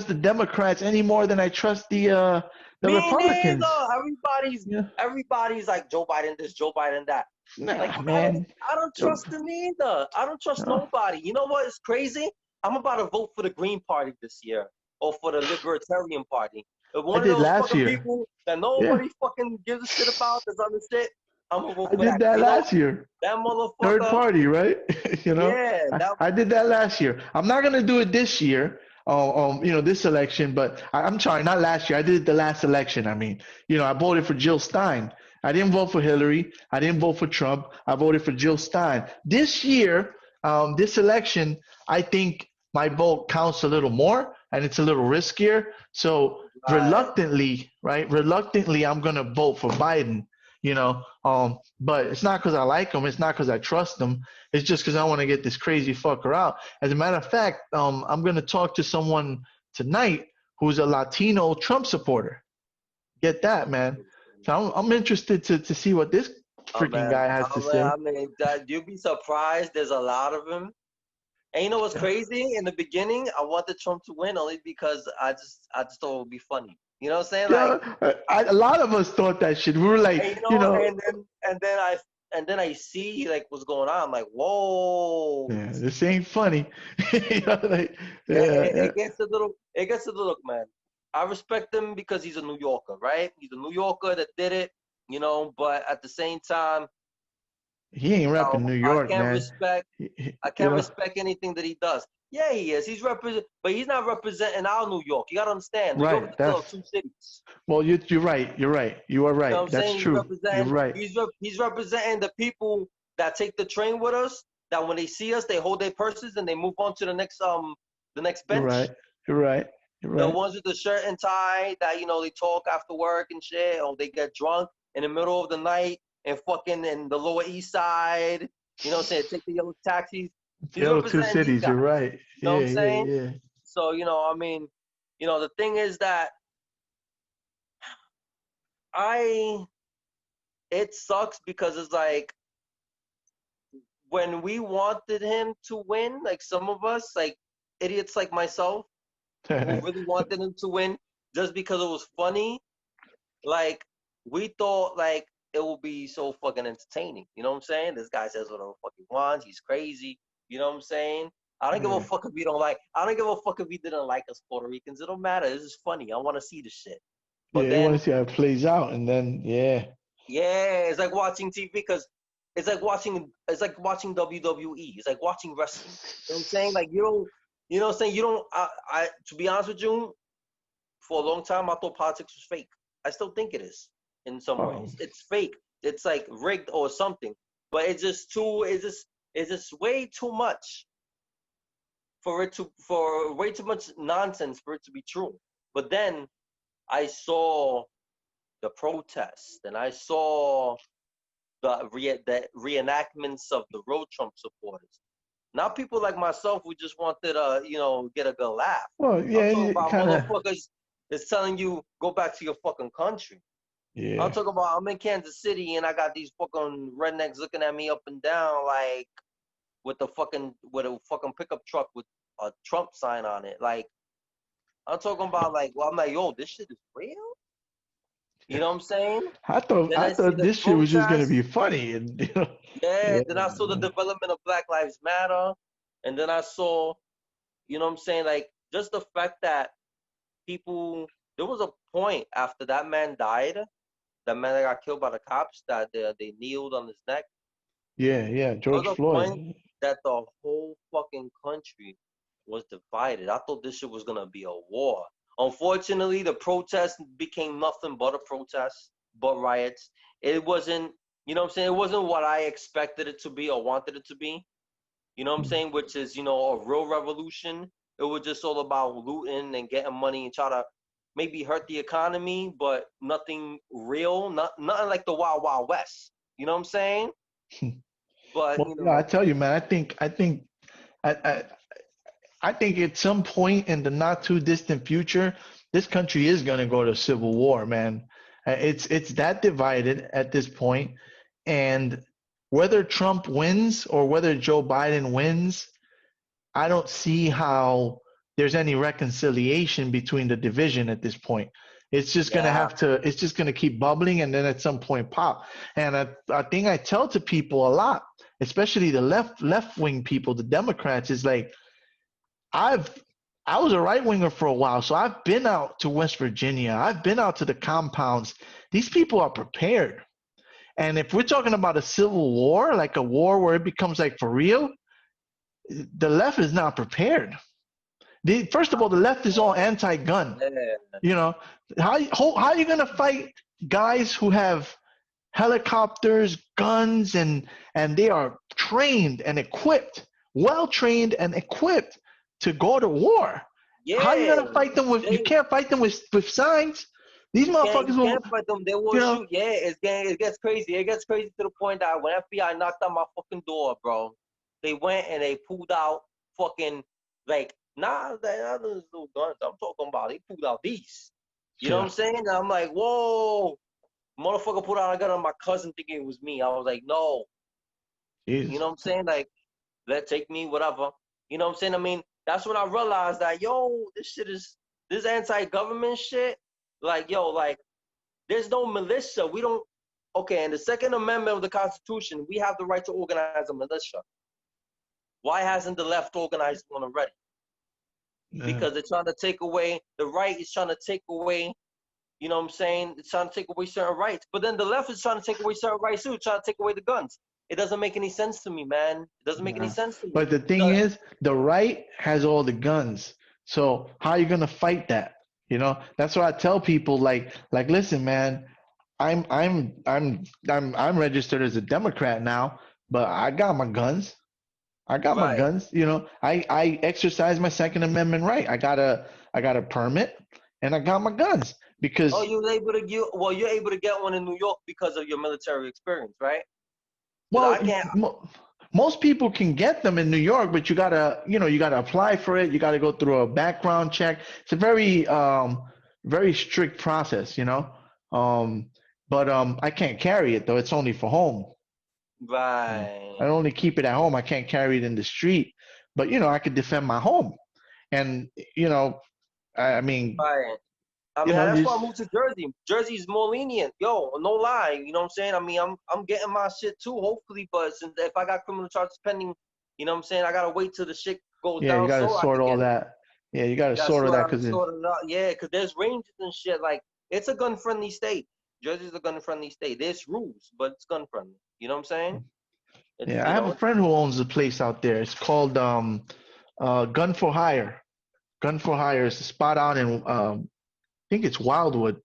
the Democrats any more than I trust the Me Republicans. neither. Yeah. Everybody's like Joe Biden this, Joe Biden that. Like Nah, man. I don't trust them either. I don't trust No. nobody. You know what is crazy? I'm about to vote for the Green Party this year or for the Libertarian Party. If I one of did those last fucking year. people that Yeah. nobody fucking gives a shit about that's on the shit, I'm gonna vote I for did that. 'Cause that you know last year. that Third motherfucker. party, right? Yeah, that I did that last year. I'm not gonna do it this year. This election, but I'm sorry, not last year. I did it the last election. I mean, I voted for Jill Stein. I didn't vote for Hillary. I didn't vote for Trump. I voted for Jill Stein. This year, this election, I think my vote counts a little more and it's a little riskier. So right. reluctantly, I'm gonna vote for Biden. But it's not because I like him. It's not because I trust him. It's just because I want to get this crazy fucker out. As a matter of fact, I'm going to talk to someone tonight who's a Latino Trump supporter. Get that, man. So I'm interested to see what this freaking guy has to say. I mean, that you'd be surprised. There's a lot of them. And you know what's crazy? In the beginning, I wanted Trump to win only because I just thought it would be funny. You know what I'm saying? Like, A lot of us thought that shit. We were like, and, and then I see like what's going on. I'm like, whoa. yeah, this ain't funny. Like, It gets a little, man. I respect him because he's a New Yorker, right? He's a New Yorker that did it, but at the same time, he ain't repping New I York, can't man. respect I can't respect anything that he does. Yeah, he is. But he's not representing our New York. You gotta understand, New York is Right. a tale of two cities. Well, you're right. You're right. You are You know what right. I'm That's saying? true. You're right. He's representing the people that take the train with us. That when they see us, they hold their purses and they move on to the next You're bench. right. You're right. You're The right. ones with the shirt and tie that they talk after work and shit, or they get drunk in the middle of the night and fucking in the Lower East Side. You know what I'm saying? Take the yellow taxis. He's The other two representing these cities. guys. You're right. You know Yeah. what I'm Yeah. saying? Yeah. So I mean, the thing is that it sucks because it's like when we wanted him to win, like some of us, like idiots like myself, who really wanted him to win just because it was funny, like we thought like it would be so fucking entertaining. You know what I'm saying? This guy says whatever the fuck he wants. He's crazy. You know what I'm saying? I don't give a fuck if we don't like. I don't give a fuck if he didn't like us Puerto Ricans. It don't matter. This is funny. I want to see the shit. But Yeah. You want then, to see how it plays out, and then yeah, it's like watching TV because it's like watching WWE. It's like watching wrestling. You know what I'm saying? Like you know what I'm saying? You don't. To be honest with you, for a long time I thought politics was fake. I still think it is in some Oh, ways. It's fake. It's like rigged or something. But it's just way too much for way too much nonsense for it to be true. But then I saw the protests and I saw the reenactments of the road Trump supporters. Not people like myself who just wanted to, get a good laugh. well, I'm yeah. talking You about kind of, motherfuckers that's telling you go back to your fucking country. I'm yeah. talking about I'm in Kansas City and I got these fucking rednecks looking at me up and down like with a fucking pickup truck with a Trump sign on it. Like I'm talking about like, well, I'm like, yo, this shit is real. You know what I'm saying? I thought Then I I see thought the this shit was just gonna protests. be funny, and Yeah. yeah, Then I saw the development of Black Lives Matter, and then I saw, you know what I'm saying, like just the fact that people. There was a point after that man died, that man that got killed by the cops, that they kneeled on his neck. yeah. There George was a point Floyd. that the whole fucking country was divided. I thought this shit was gonna be a war. Unfortunately, the protest became nothing but a protest, but riots. It wasn't, you know what I'm saying? It wasn't what I expected it to be or wanted it to be. You know what I'm saying? Which is, a real revolution. It was just all about looting and getting money and try to maybe hurt the economy, but nothing real, nothing like the Wild Wild West. You know what I'm saying? But Well, yeah, I tell you, man. I, I, I think at some point in the not too distant future, this country is gonna go to civil war, man. It's that divided at this point, and whether Trump wins or whether Joe Biden wins, I don't see how there's any reconciliation between the division at this point. It's just gonna have to. It's just gonna keep bubbling, and then at some point pop. And I think I tell to people a lot, especially the left wing people, the Democrats, is like, I was a right winger for a while, so I've been out to West Virginia. I've been out to the compounds. These people are prepared. And if we're talking about a civil war, like a war where it becomes like for real, the left is not prepared. First of all, the left is all anti-gun. You know, how are you going to fight guys who have helicopters, guns, and they are trained and equipped, well trained and equipped to go to war? Yeah. How are you going to fight them with? You can't fight them with signs. These motherfuckers will. Can't fight them. They will shoot. Yeah, it gets crazy. It gets crazy to the point that when FBI knocked on my fucking door, bro, they went and they pulled out fucking like. Nah, not those little guns I'm talking about. They pulled out these. You know what I'm saying? And I'm like, whoa. Motherfucker pulled out a gun on my cousin thinking it was me. I was like, no. Jesus. You know what I'm saying? Like, take me, whatever. You know what I'm saying? I mean, that's when I realized that, yo, this anti-government shit. Like, yo, like, there's no militia. We don't, okay, in the Second Amendment of the Constitution, we have the right to organize a militia. Why hasn't the left organized one already? Because they're trying to take away, the right is trying to take away, you know what I'm saying? It's trying to take away certain rights. But then the left is trying to take away certain rights too, trying to take away the guns. It doesn't make any sense to me, man. It doesn't make any sense to me. But the thing is, the right has all the guns. So how are you gonna fight that? You know, that's why I tell people, like, listen, man, I'm registered as a Democrat now, but I got my guns. My guns, you know. I exercise my Second Amendment right. I got a permit, and I got my guns because. Oh, you're able to get one in New York because of your military experience, right? Well, most people can get them in New York, but you gotta apply for it. You gotta go through a background check. It's a very very strict process, you know. But I can't carry it though. It's only for home. Right. I only keep it at home. I can't carry it in the street. But you know, I could defend my home. And you know, I mean. Right. I mean, that's why I moved to Jersey. Jersey's more lenient. Yo, no lie. You know what I'm saying? I mean, I'm getting my shit too, hopefully. But since if I got criminal charges pending, you know what I'm saying? I gotta wait till the shit goes down. Yeah, you gotta sort all that. Yeah, you gotta sort all that because yeah, because there's ranges and shit. Like, it's a gun-friendly state. Jersey's a gun-friendly state. There's rules, but it's gun-friendly. You know what I'm saying? I have a friend who owns a place out there. It's called Gun for Hire. Gun for Hire is a spot out in I think it's Wildwood.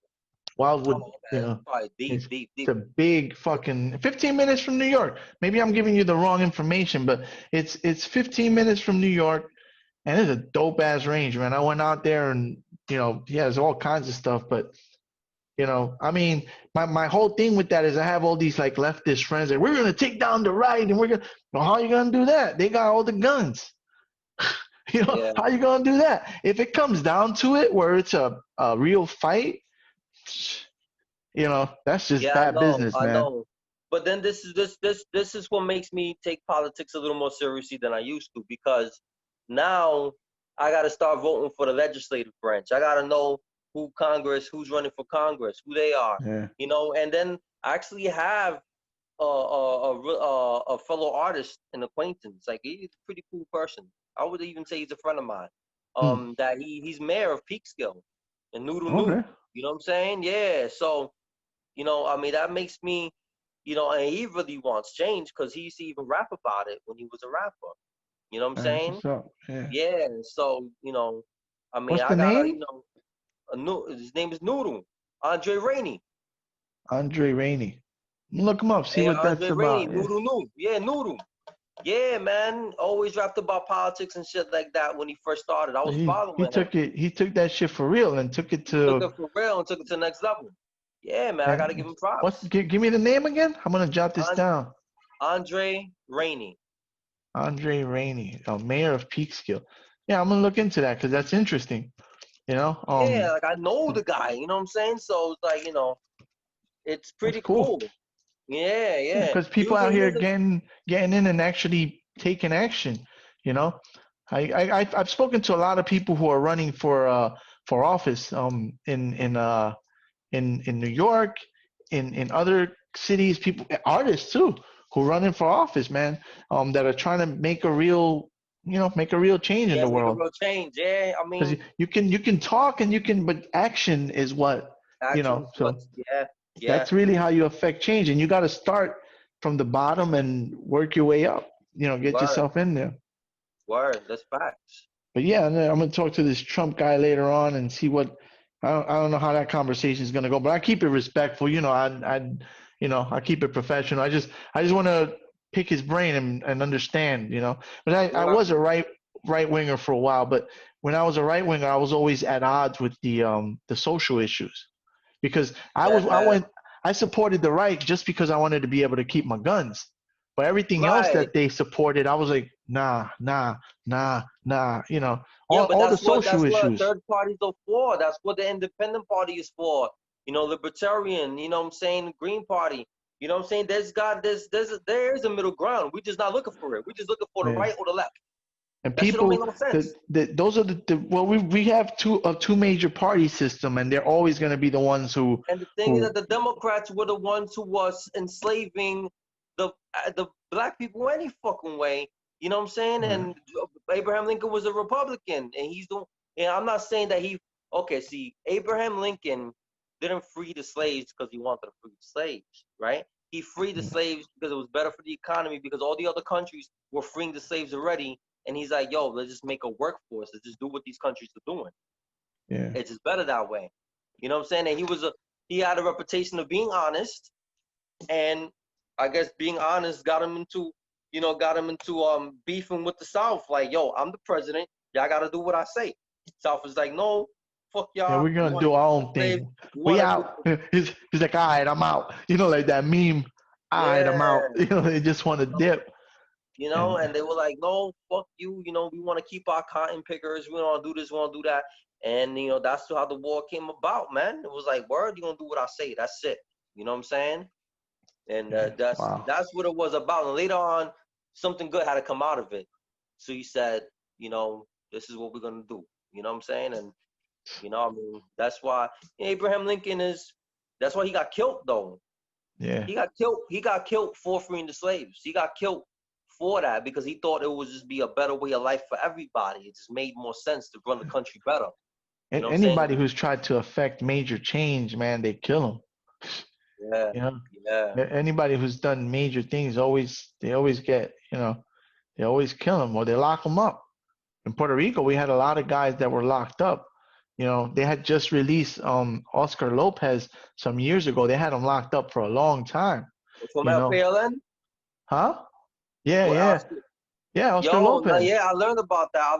Wildwood, you know. Deep. It's a big fucking 15 minutes from New York. Maybe I'm giving you the wrong information, but it's 15 minutes from New York, and it's a dope ass range, man. I went out there and you know, he has all kinds of stuff, but you know, I mean, my whole thing with that is I have all these like leftist friends that we're gonna take down the right, and we're gonna. Well, how are you gonna do that? They got all the guns. You know, how you gonna do that? If it comes down to it, where it's a real fight, you know, that's just bad business, man. I know. But then this is what makes me take politics a little more seriously than I used to, because now I gotta start voting for the legislative branch. I gotta know who's running for Congress, who they are, you know. And then I actually have a fellow artist, an acquaintance. Like, he's a pretty cool person. I would even say he's a friend of mine. That he's mayor of Peekskill in Noodle. You know what I'm saying? Yeah. So, you know, I mean, that makes me, you know, and he really wants change because he used to even rap about it when he was a rapper. You know what I'm saying? Yeah. So, you know, I mean, What's the name? You know, his name is Noodle. Andre Rainey. Andre Rainey. Look him up. See what that's about. Noodle. Yeah, Noodle. Yeah, man. Always rapped about politics and shit like that when he first started. I was following him. He took that shit for real and took it to. Took it for real and took it to the next level. Yeah, man. I gotta give him props. Give me the name again. I'm gonna jot this down. Andre Rainey. Andre Rainey, mayor of Peekskill. Yeah, I'm gonna look into that because that's interesting. You know. Yeah, like I know the guy. You know what I'm saying? So it's like, you know, it's pretty cool. Yeah. Because people out here getting in and actually taking action, you know. I've spoken to a lot of people who are running for office in New York, in other cities, people, artists too, who running for office, man, that are trying to make a real, make a real change in Yeah, the make a world. real change. Yeah, I Because mean, you can talk and but action is what, action is so what's, yeah, yeah. that's really how you affect change, and you got to start from the bottom and work your way up. Get Word, yourself in there. word. That's facts. But yeah, and then I'm gonna talk to this Trump guy later on and see what I don't know how that conversation is gonna go, but I keep it respectful. I keep it professional. I just want to pick his brain and understand. But I Right. was a right winger for a while, but when I was a right winger, I was always at odds with the social issues because Yeah. I supported the right just because I wanted to be able to keep my guns. But everything else Right. that they supported, I was like, nah, nah, nah, nah. Yeah, All but the social that's what issues. third parties are for. That's what the independent party is for. Libertarian. You know what I'm saying? Green Party. You know what I'm saying? There's a middle ground. We're just not looking for it. We're just looking for the Yeah. right or the left. And That shit don't make people, no sense. those are well, we have two major party system, and they're always going to be the ones And the thing is that who the Democrats were the ones who was enslaving the black people any fucking way. You know what I'm saying? right. And Abraham Lincoln was a Republican, and he's the. And I'm not saying that he. Okay, see, Abraham Lincoln didn't free the slaves because he wanted to free the slaves, right? He freed the Yeah. slaves because it was better for the economy because all the other countries were freeing the slaves already. And he's like, yo, let's just make a workforce. Let's just do what these countries are doing. Yeah. It's just better that way. You know what I'm saying? And he had a reputation of being honest, and I guess being honest got him into beefing with the South. Like, yo, I'm the president. Y'all got to do what I say. South is like, no, fuck Yeah, y'all. we're We gonna want do to our keep the own slaves. thing. We We want to do. out. He's like, all right, I'm out. Like that meme. All right, I'm out. Yeah. They just want to dip. And And they were like, no, fuck you. We want to keep our cotton pickers. We want to do this. We want to do that. And that's how the war came about, man. It was like, word, you gonna do what I say. That's it. You know what I'm saying? And yeah, that's wow. that's what it was about. And later on, something good had to come out of it. So he said, this is what we're gonna do. You know what I'm saying? And I mean, that's why Abraham Lincoln is. That's why he got killed, though. Yeah. He got killed. He got killed for freeing the slaves. He got killed for that because he thought it would just be a better way of life for everybody. It just made more sense to run the country better. You And know what I'm saying? anybody who's tried to affect major change, man, they kill them. Yeah, You know, yeah. Anybody who's done major things they always get, they always kill them or they lock them up. In Puerto Rico, we had a lot of guys that were locked up. They had just released Oscar Lopez some years ago. They had him locked up for a long time. From You know, FALN? huh? Yeah, Well, yeah, yeah. Oscar yo, no, Lopez. yeah, I learned about that.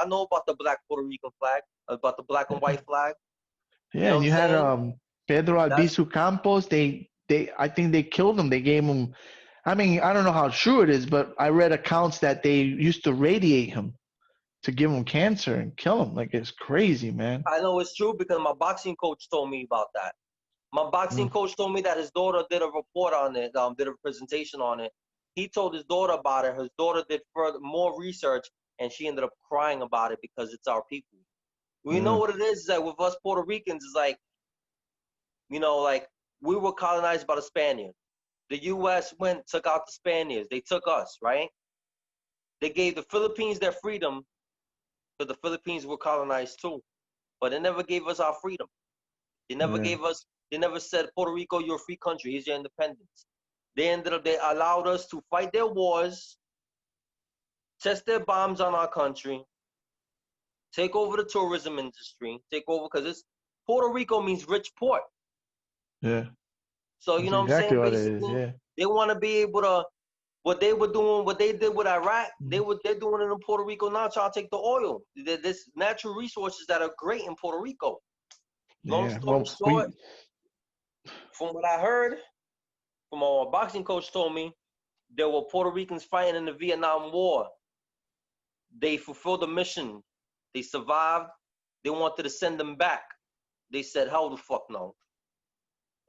I know about the black Puerto Rican flag, about the black and white flag. You Yeah, know what and I'm you had saying? Pedro That's Albizu Campos. I think they killed him. They gave him. I mean, I don't know how true it is, but I read accounts that they used to radiate him to give him cancer and kill him. Like it's crazy, man. I know it's true because my boxing coach told me about that. My boxing Mm, coach told me that his daughter did a report on it, did a presentation on it. He told his daughter about it. His daughter did more research, and she ended up crying about it because it's our people. We know yeah, what it is that with us Puerto Ricans is like, like we were colonized by the Spaniards. The U.S. took out the Spaniards. They took us, right? They gave the Philippines their freedom because the Philippines were colonized too, but they never gave us our freedom. yeah, They never said, Puerto Rico, you're a free country. Here's your independence. They allowed us to fight their wars, test their bombs on our country, take over the tourism industry, take over, because Puerto Rico means rich port. yeah. So, you That's know what I'm exactly saying? what it is. Basically, Yeah. they want to be able to, what they were doing, what they did with Iraq, Mm. they're doing it in Puerto Rico now, trying to take the oil. There's natural resources that are great in Puerto Rico. Long Yeah. story Well, short, from what I heard, from what my boxing coach told me, there were Puerto Ricans fighting in the Vietnam War. They fulfilled the mission. They survived. They wanted to send them back. They said, hell the fuck no.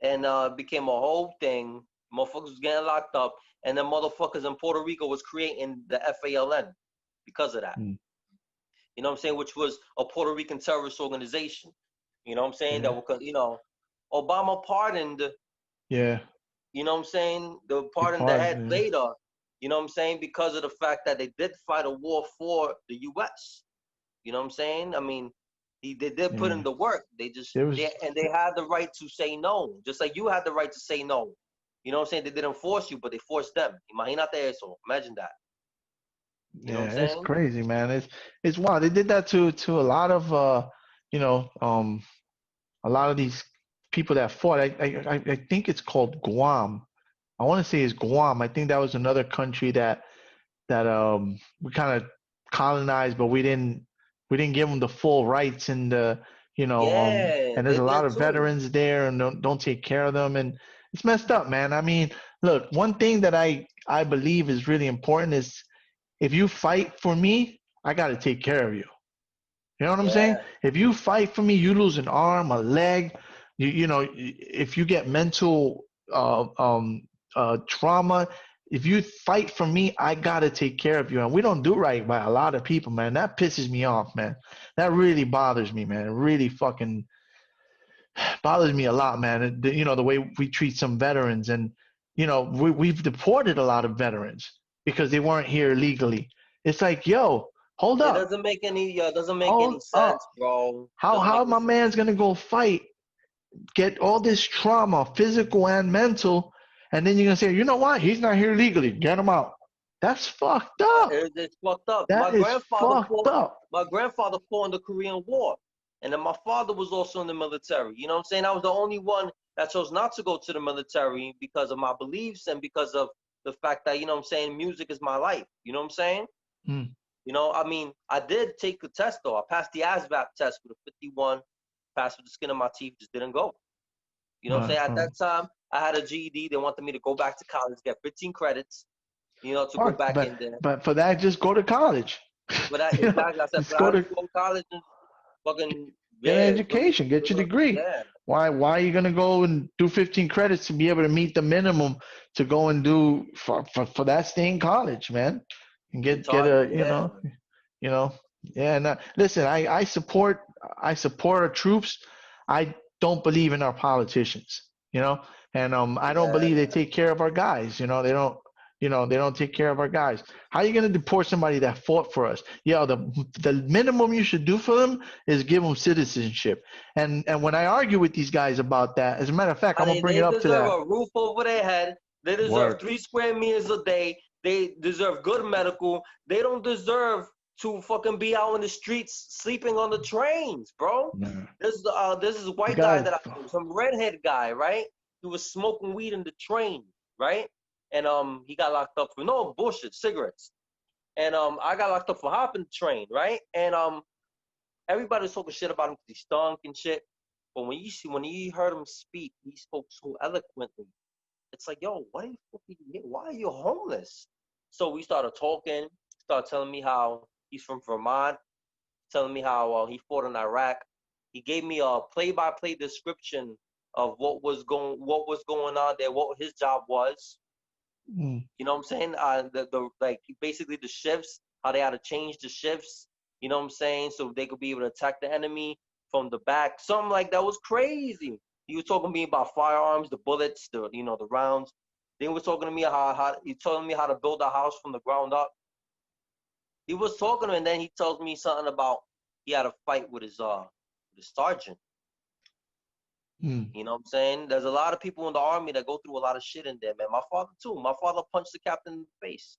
And it became a whole thing. Motherfuckers was getting locked up. And then motherfuckers in Puerto Rico was creating the FALN because of that. mm. You know what I'm saying? Which was a Puerto Rican terrorist organization. You know what I'm saying? Yeah. That was, you know, Obama pardoned, Yeah. you know what I'm saying? The He pardon the head pardoned. later, you know what I'm saying? Because of the fact that they did fight a war for the U.S. You know what I'm saying? I mean, they did put in Yeah. the work. They just, There was. they had the right to say no. Just like you had the right to say no. You know what I'm saying? They didn't force you, but they forced them. Imagínate eso. Imagine that. You know what I'm Yeah, it's saying? crazy, man. It's wild. They did that to a lot of you know, a lot of these people that fought. I think it's called Guam. I want to say it's Guam. I think that was another country that we kind of colonized, but we didn't give them the full rights and the Yeah, and there's they a lot did of too. veterans there and don't take care of them, and it's messed up, man. I mean, look, one thing that I believe is really important is if you fight for me, I got to take care of you. You know what I'm saying? Yeah. If you fight for me, you lose an arm, a leg, you know, if you get mental trauma, if you fight for me, I got to take care of you. And we don't do right by a lot of people, man. That pisses me off, man. That really bothers me, man. It really fucking bothers me a lot, man. You know, the way we treat some veterans, and you know, we've deported a lot of veterans because they weren't here legally. It's like, yo, hold It up, doesn't make hold any up. sense, bro. Doesn't How make any my sense. man's gonna go fight, get all this trauma, physical and mental, and then you're gonna say, you know what? He's not here legally. Get him out. That's fucked up. It's fucked up. That is fucked up. My grandfather fought in the Korean War, and then my father was also in the military. You know what I'm saying? I was the only one that chose not to go to the military because of my beliefs and because of the fact that, you know what I'm saying, music is my life. You know what I'm saying? Mm. You know, I mean, I did take the test though. I passed the ASVAB test with a 51, passed with the skin of my teeth, just didn't go. You know what I'm saying? At that time, I had a GED. They wanted me to go back to college, get 15 credits, you know, to go Fuck, back in there. but for that, just go to college. But I, You know, exactly, I said, just but I go have to to go to college and fucking, get an yeah, education, get your degree. yeah. Why are you gonna go and do 15 credits to be able to meet the minimum to go and do for that stay in college, man, and get Retarded, a yeah. you know yeah. And listen, I support our troops. I don't believe in our politicians, you know, and I don't Yeah. believe they take care of our guys. You know, they don't take care of our guys. How are you gonna deport somebody that fought for us? Yeah, the minimum you should do for them is give them citizenship. And when I argue with these guys about that, as a matter of fact, I'm gonna Honey, bring it they up to deserve that a roof over their head. They deserve word. 3 square meters a day. They deserve good medical. They don't deserve to fucking be out in the streets sleeping on the trains, bro. Yeah. This is a You white guy gotta, that I know, some redhead guy, right? He was smoking weed in the train, right? And he got locked up for no bullshit, cigarettes. And I got locked up for hopping the train, right? And everybody was talking shit about him because he stunk and shit. But when you heard him speak, he spoke so eloquently. It's like, yo, why are you fucking here? Why are you homeless? So we started talking. Started telling me how he's from Vermont, telling me how he fought in Iraq. He gave me a play-by-play description of what was going on there, what his job was. mm, You know what I'm saying? The like basically the shifts, how they had to change the shifts. You know what I'm saying? So they could be able to attack the enemy from the back. Something like that was crazy. He was talking to me about firearms, the bullets, the rounds. Then he was talking to me how he told me how to build a house from the ground up. He was talking to me, and then he tells me something about he had a fight with his sergeant. mm. You know what I'm saying? There's a lot of people in the army that go through a lot of shit in there, man. My father too. My father punched the captain in the face.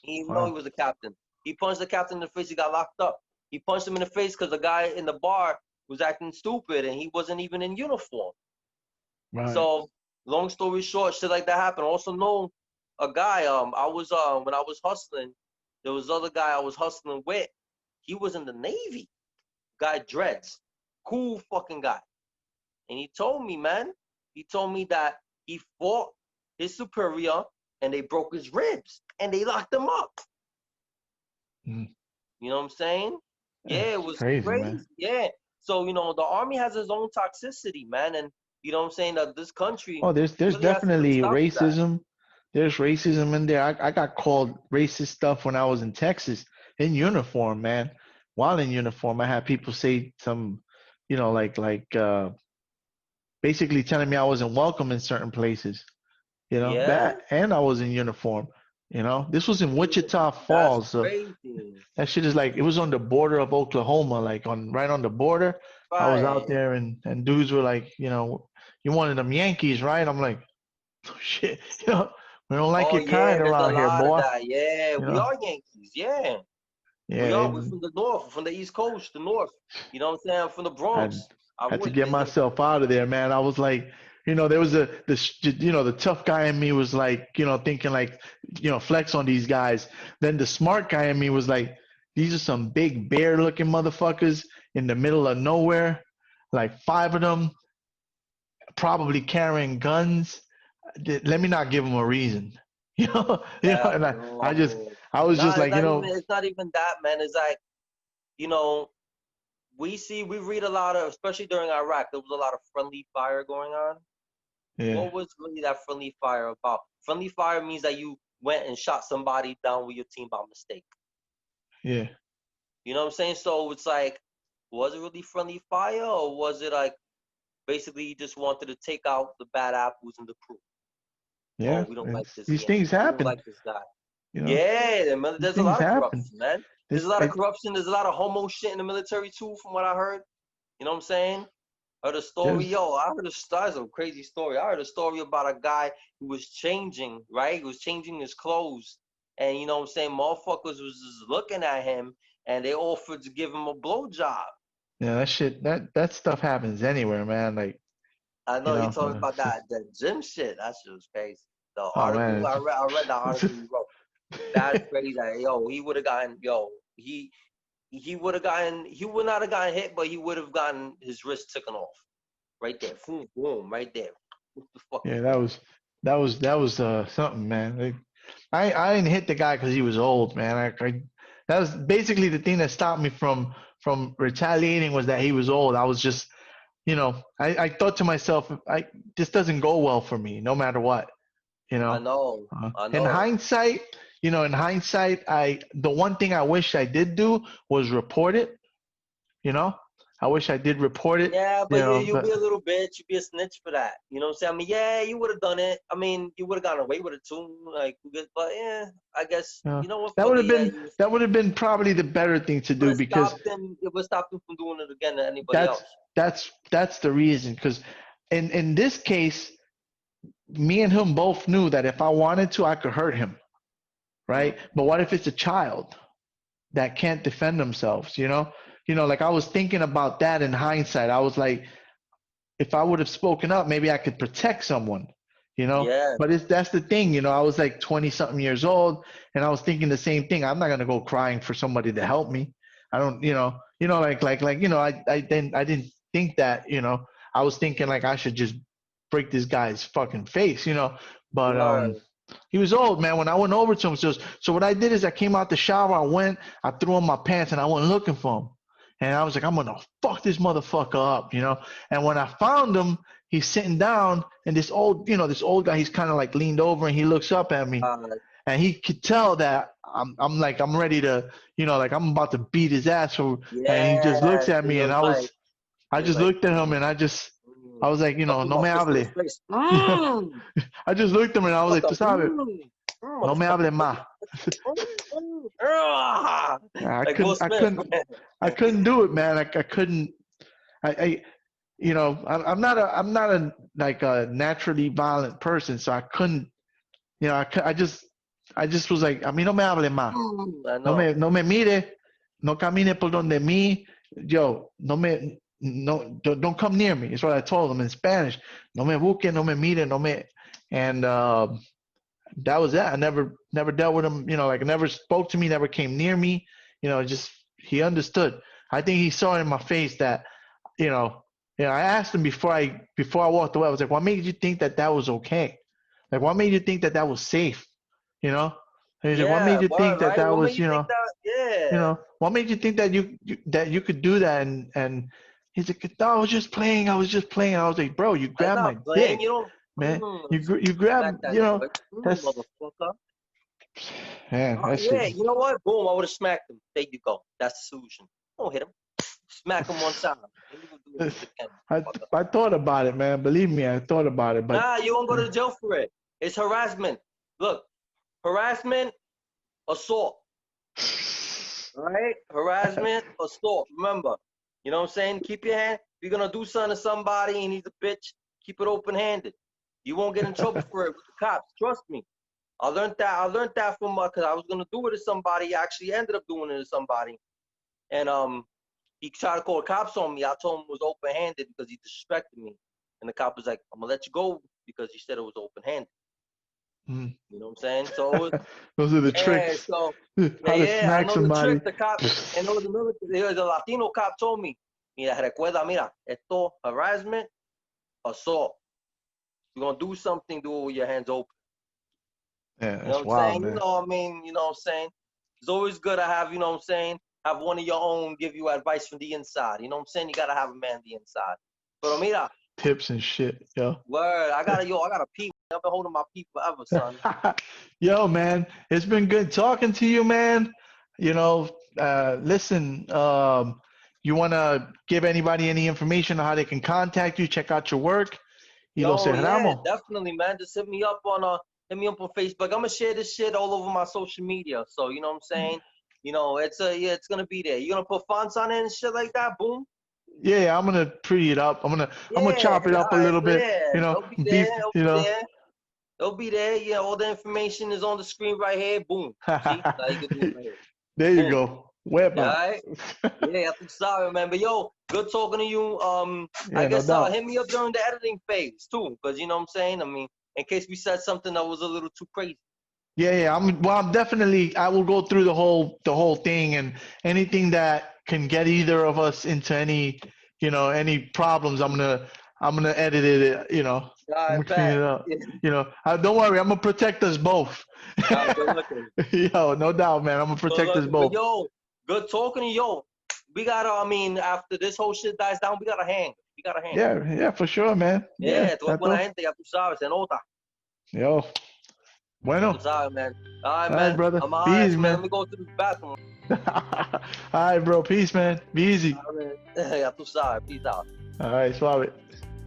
He didn't even know he Wow. was a captain. He punched the captain in the face. He got locked up. He punched him in the face because the guy in the bar was acting stupid and he wasn't even in uniform. Right. So, long story short, shit like that happened. Also know a guy. I was when I was hustling, there was other guy I was hustling with. He was in the Navy. Guy dreads, cool fucking guy. And he told me, man, he told me that he fought his superior and they broke his ribs and they locked him up. Mm. You know what I'm saying? Yeah, it That's was crazy, man. crazy. Yeah. So, the army has its own toxicity, man. And you know what I'm saying? That this country Oh, there's really has to put a definitely stop to that. racism. There's racism in there. I got called racist stuff when I was in Texas in uniform, man. while in uniform. I had people say some, basically telling me I wasn't welcome in certain places. Yeah. That, and I was in uniform. This was in Wichita That's Falls. So crazy. that shit is like, it was on the border of Oklahoma, like right on the border. I was out Right. there, and dudes were like, you wanted them Yankees, right? I'm like, oh, shit, we don't like Oh your yeah, kind there's a around here, lot of boy. that. Yeah, You we know, are Yankees. Yeah, we yeah. are. We're from the north, from the East Coast, the north. You know what I'm saying? From the I Bronx. I had to would. get myself out of there, man. I was like, there was the tough guy in me was like, thinking like, flex on these guys. Then the smart guy in me was like, these are some big bear looking motherfuckers in the middle of nowhere, like 5 of them, probably carrying guns. Let me not give them a reason, Yeah, and no. I was just Nah, it's like, not even. It's not even that, man. It's like, you know, we read a lot of, especially during Iraq, there was a lot of friendly fire going on. yeah, What was really that friendly fire about? Friendly fire means that you went and shot somebody down with your team by mistake. yeah. You know what I'm saying? So it's like, was it really friendly fire, or was it like basically you just wanted to take out the bad apples in the crew? Oh, Yeah, we don't like this these Yankee. things We don't happen. like this guy. You know, Yeah, these there's a things lot of happen. corruption, man. There's This, a lot of corruption. There's a lot of homo shit in the military too, from what I heard. You know what I'm saying? I heard a story, there's, yo. I heard a story, a crazy story. I heard a story about a guy who was changing, right? He was changing his clothes, and you know what I'm saying? Motherfuckers was just looking at him, and they offered to give him a blowjob. that shit, that stuff happens anywhere, man. Like, I know you told me about it's just, that gym shit. That shit was crazy. The oh article man, I read the it's article just, you wrote. That's crazy. Like, yo, he would have gotten he would have gotten he would not have gotten hit, but he would have gotten his wrist taken off. Right there. Boom, boom, right there. What the fuck yeah, is going on? that was something, man. Like, I didn't hit the guy because he was old, man. That was basically the thing that stopped me from retaliating was that he was old. I was just, I thought to myself, this doesn't go well for me, no matter what. you I know. know. I In know. hindsight, the one thing I wish I did do was report it. You know, I wish I did report it. Yeah, but you'll be But a little bitch. You'll be a snitch for that. You know what I'm saying? I mean, yeah, you would have done it. I mean, you would have gotten away with it too. Like, but yeah, I guess you know what? that Fuck would it. have Yeah, been you that would have been probably the better thing to would do have because stopped them. It would have stopped them from doing it again to anybody that's else. that's the reason. Because in this case, me and him both knew that if I wanted to, I could hurt him, right? Mm. But what if it's a child that can't defend themselves? Like I was thinking about that in hindsight. I was like, if I would have spoken up, maybe I could protect someone, Yeah. But that's the thing, I was like 20 something years old and I was thinking the same thing. I'm not going to go crying for somebody to help me. I don't, I didn't think that, I was thinking like I should just break this guy's fucking face, but, Word. he was old, man. When I went over to him, so what I did is I came out the shower, I threw on my pants and I went looking for him. And I was like, I'm gonna fuck this motherfucker up, And when I found him, he's sitting down, and this old guy, he's kind of like leaned over, and he looks up at me, Uh, and he could tell that I'm ready to, like I'm about to beat his ass, and he just yeah. looks at He me, and was like, I he was just like, looked at him, and I was like, fuck no my me fist in his hable. face. Mm. I just looked at him, and I was like, Motherfucker. tú sabes, no me Motherfucker. hable más. Ah! Like Will Smith. I couldn't do it, man. I couldn't. I I'm not a like a naturally violent person, so I couldn't. I just was like, a mí no me hable más. I know. No me mire, no camine por donde mí. Yo, no, don't come near me. Is what I told him in Spanish. No me busque, no me mire, no me. And that was that. I never dealt with him. Like never spoke to me, never came near me. Just he understood. I think he saw in my face that, you know, I asked him before I walked away. I was like, "What made you think that that was okay? Like, what made you think that that was safe? You know?" And he's like, "What Yeah, made you think word, that right? that What made was, you think that? Yeah. what made you think that you could do that?" And he's like, "No, I was just playing. I was just playing." I was like, "Bro, you I'm grabbed my not playing. You dick, don't. man. You Smack grabbed, that joint. that's Motherfucker. man, Oh, that shit." yeah, you know what? Boom, I would have smacked him. There you go. That's the solution. Don't hit him. Smack him one time. I thought about it, man. Believe me, I thought about it. But nah, you won't go to jail for it. It's harassment. Look, harassment, assault. Right? Harassment, assault. Remember, you know what I'm saying? Keep your hand. If you're gonna do something to somebody and he's a bitch, keep it open-handed. You won't get in trouble for it with the cops. Trust me. I learned that from because I was gonna do it to somebody. I actually ended up doing it to somebody, and he tried to call the cops on me. I told him it was open-handed because he disrespected me, and the cop was like, "I'm gonna let you go because you said it was open-handed." You know what I'm saying? So it was, those are the tricks. So How to smack somebody. The trick. The cop, and the Latino cop told me, "Mira, recuerda, mira, esto harassment, assault. You're gonna do something, do it with your hands open." Yeah, You know what I'm saying? Man. You know what I mean? You know what I'm saying? It's always good to have, you know what I'm saying, have one of your own give you advice from the inside. You know what I'm saying? You gotta have a man on the inside. Pero mira. Tips and shit, yo. Word, I gotta pee. I've been holding my pee forever, son. Yo, man, it's been good talking to you, man. You know, listen, you wanna give anybody any information on how they can contact you, check out your work? Yo, yeah, definitely, man. Just hit me up on Facebook. I'm gonna share this shit all over my social media. So you know what I'm saying? You know, it's gonna be there. You gonna put fonts on it and shit like that? Boom. Yeah, I'm gonna pretty it up. I'm gonna chop it up a little bit. Yeah. You know, It'll be there. Yeah, all the information is on the screen right here. Boom. See? Now you can do it right here. There you go. Web up. Right? Yeah, I'm sorry, man. But yo, good talking to you. Yeah, I guess hit me up during the editing phase too, because you know what I'm saying. I mean, in case we said something that was a little too crazy. Yeah. I'm definitely. I will go through the whole thing, and anything that can get either of us into any problems. I'm gonna edit it. You know, I'm gonna clean it up. Yeah. You know, don't worry. I'm gonna protect us both. Good looking. Yo, no doubt, man. I'm gonna protect us both. But yo, good talking to you. Yo, we gotta. I mean, after this whole shit dies down, we gotta hang. Yeah, for sure, man. Yeah, buena gente, ya tú sabes, se nota. Yo, bueno. Tú sabes, man. All right, man. Brother. I'm Peace, man. Let me go to the bathroom. All right, bro. Peace, man. Be easy. All right, ya tú sabes. Peace out. All right, suave.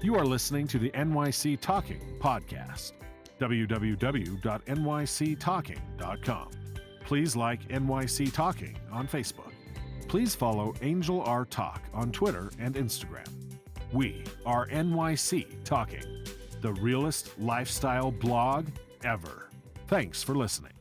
You are listening to the NYC Talking podcast. www.nyctalking.com. Please like NYC Talking on Facebook. Please follow Angel R Talk on Twitter and Instagram. We are NYC Talking, the realest lifestyle blog ever. Thanks for listening.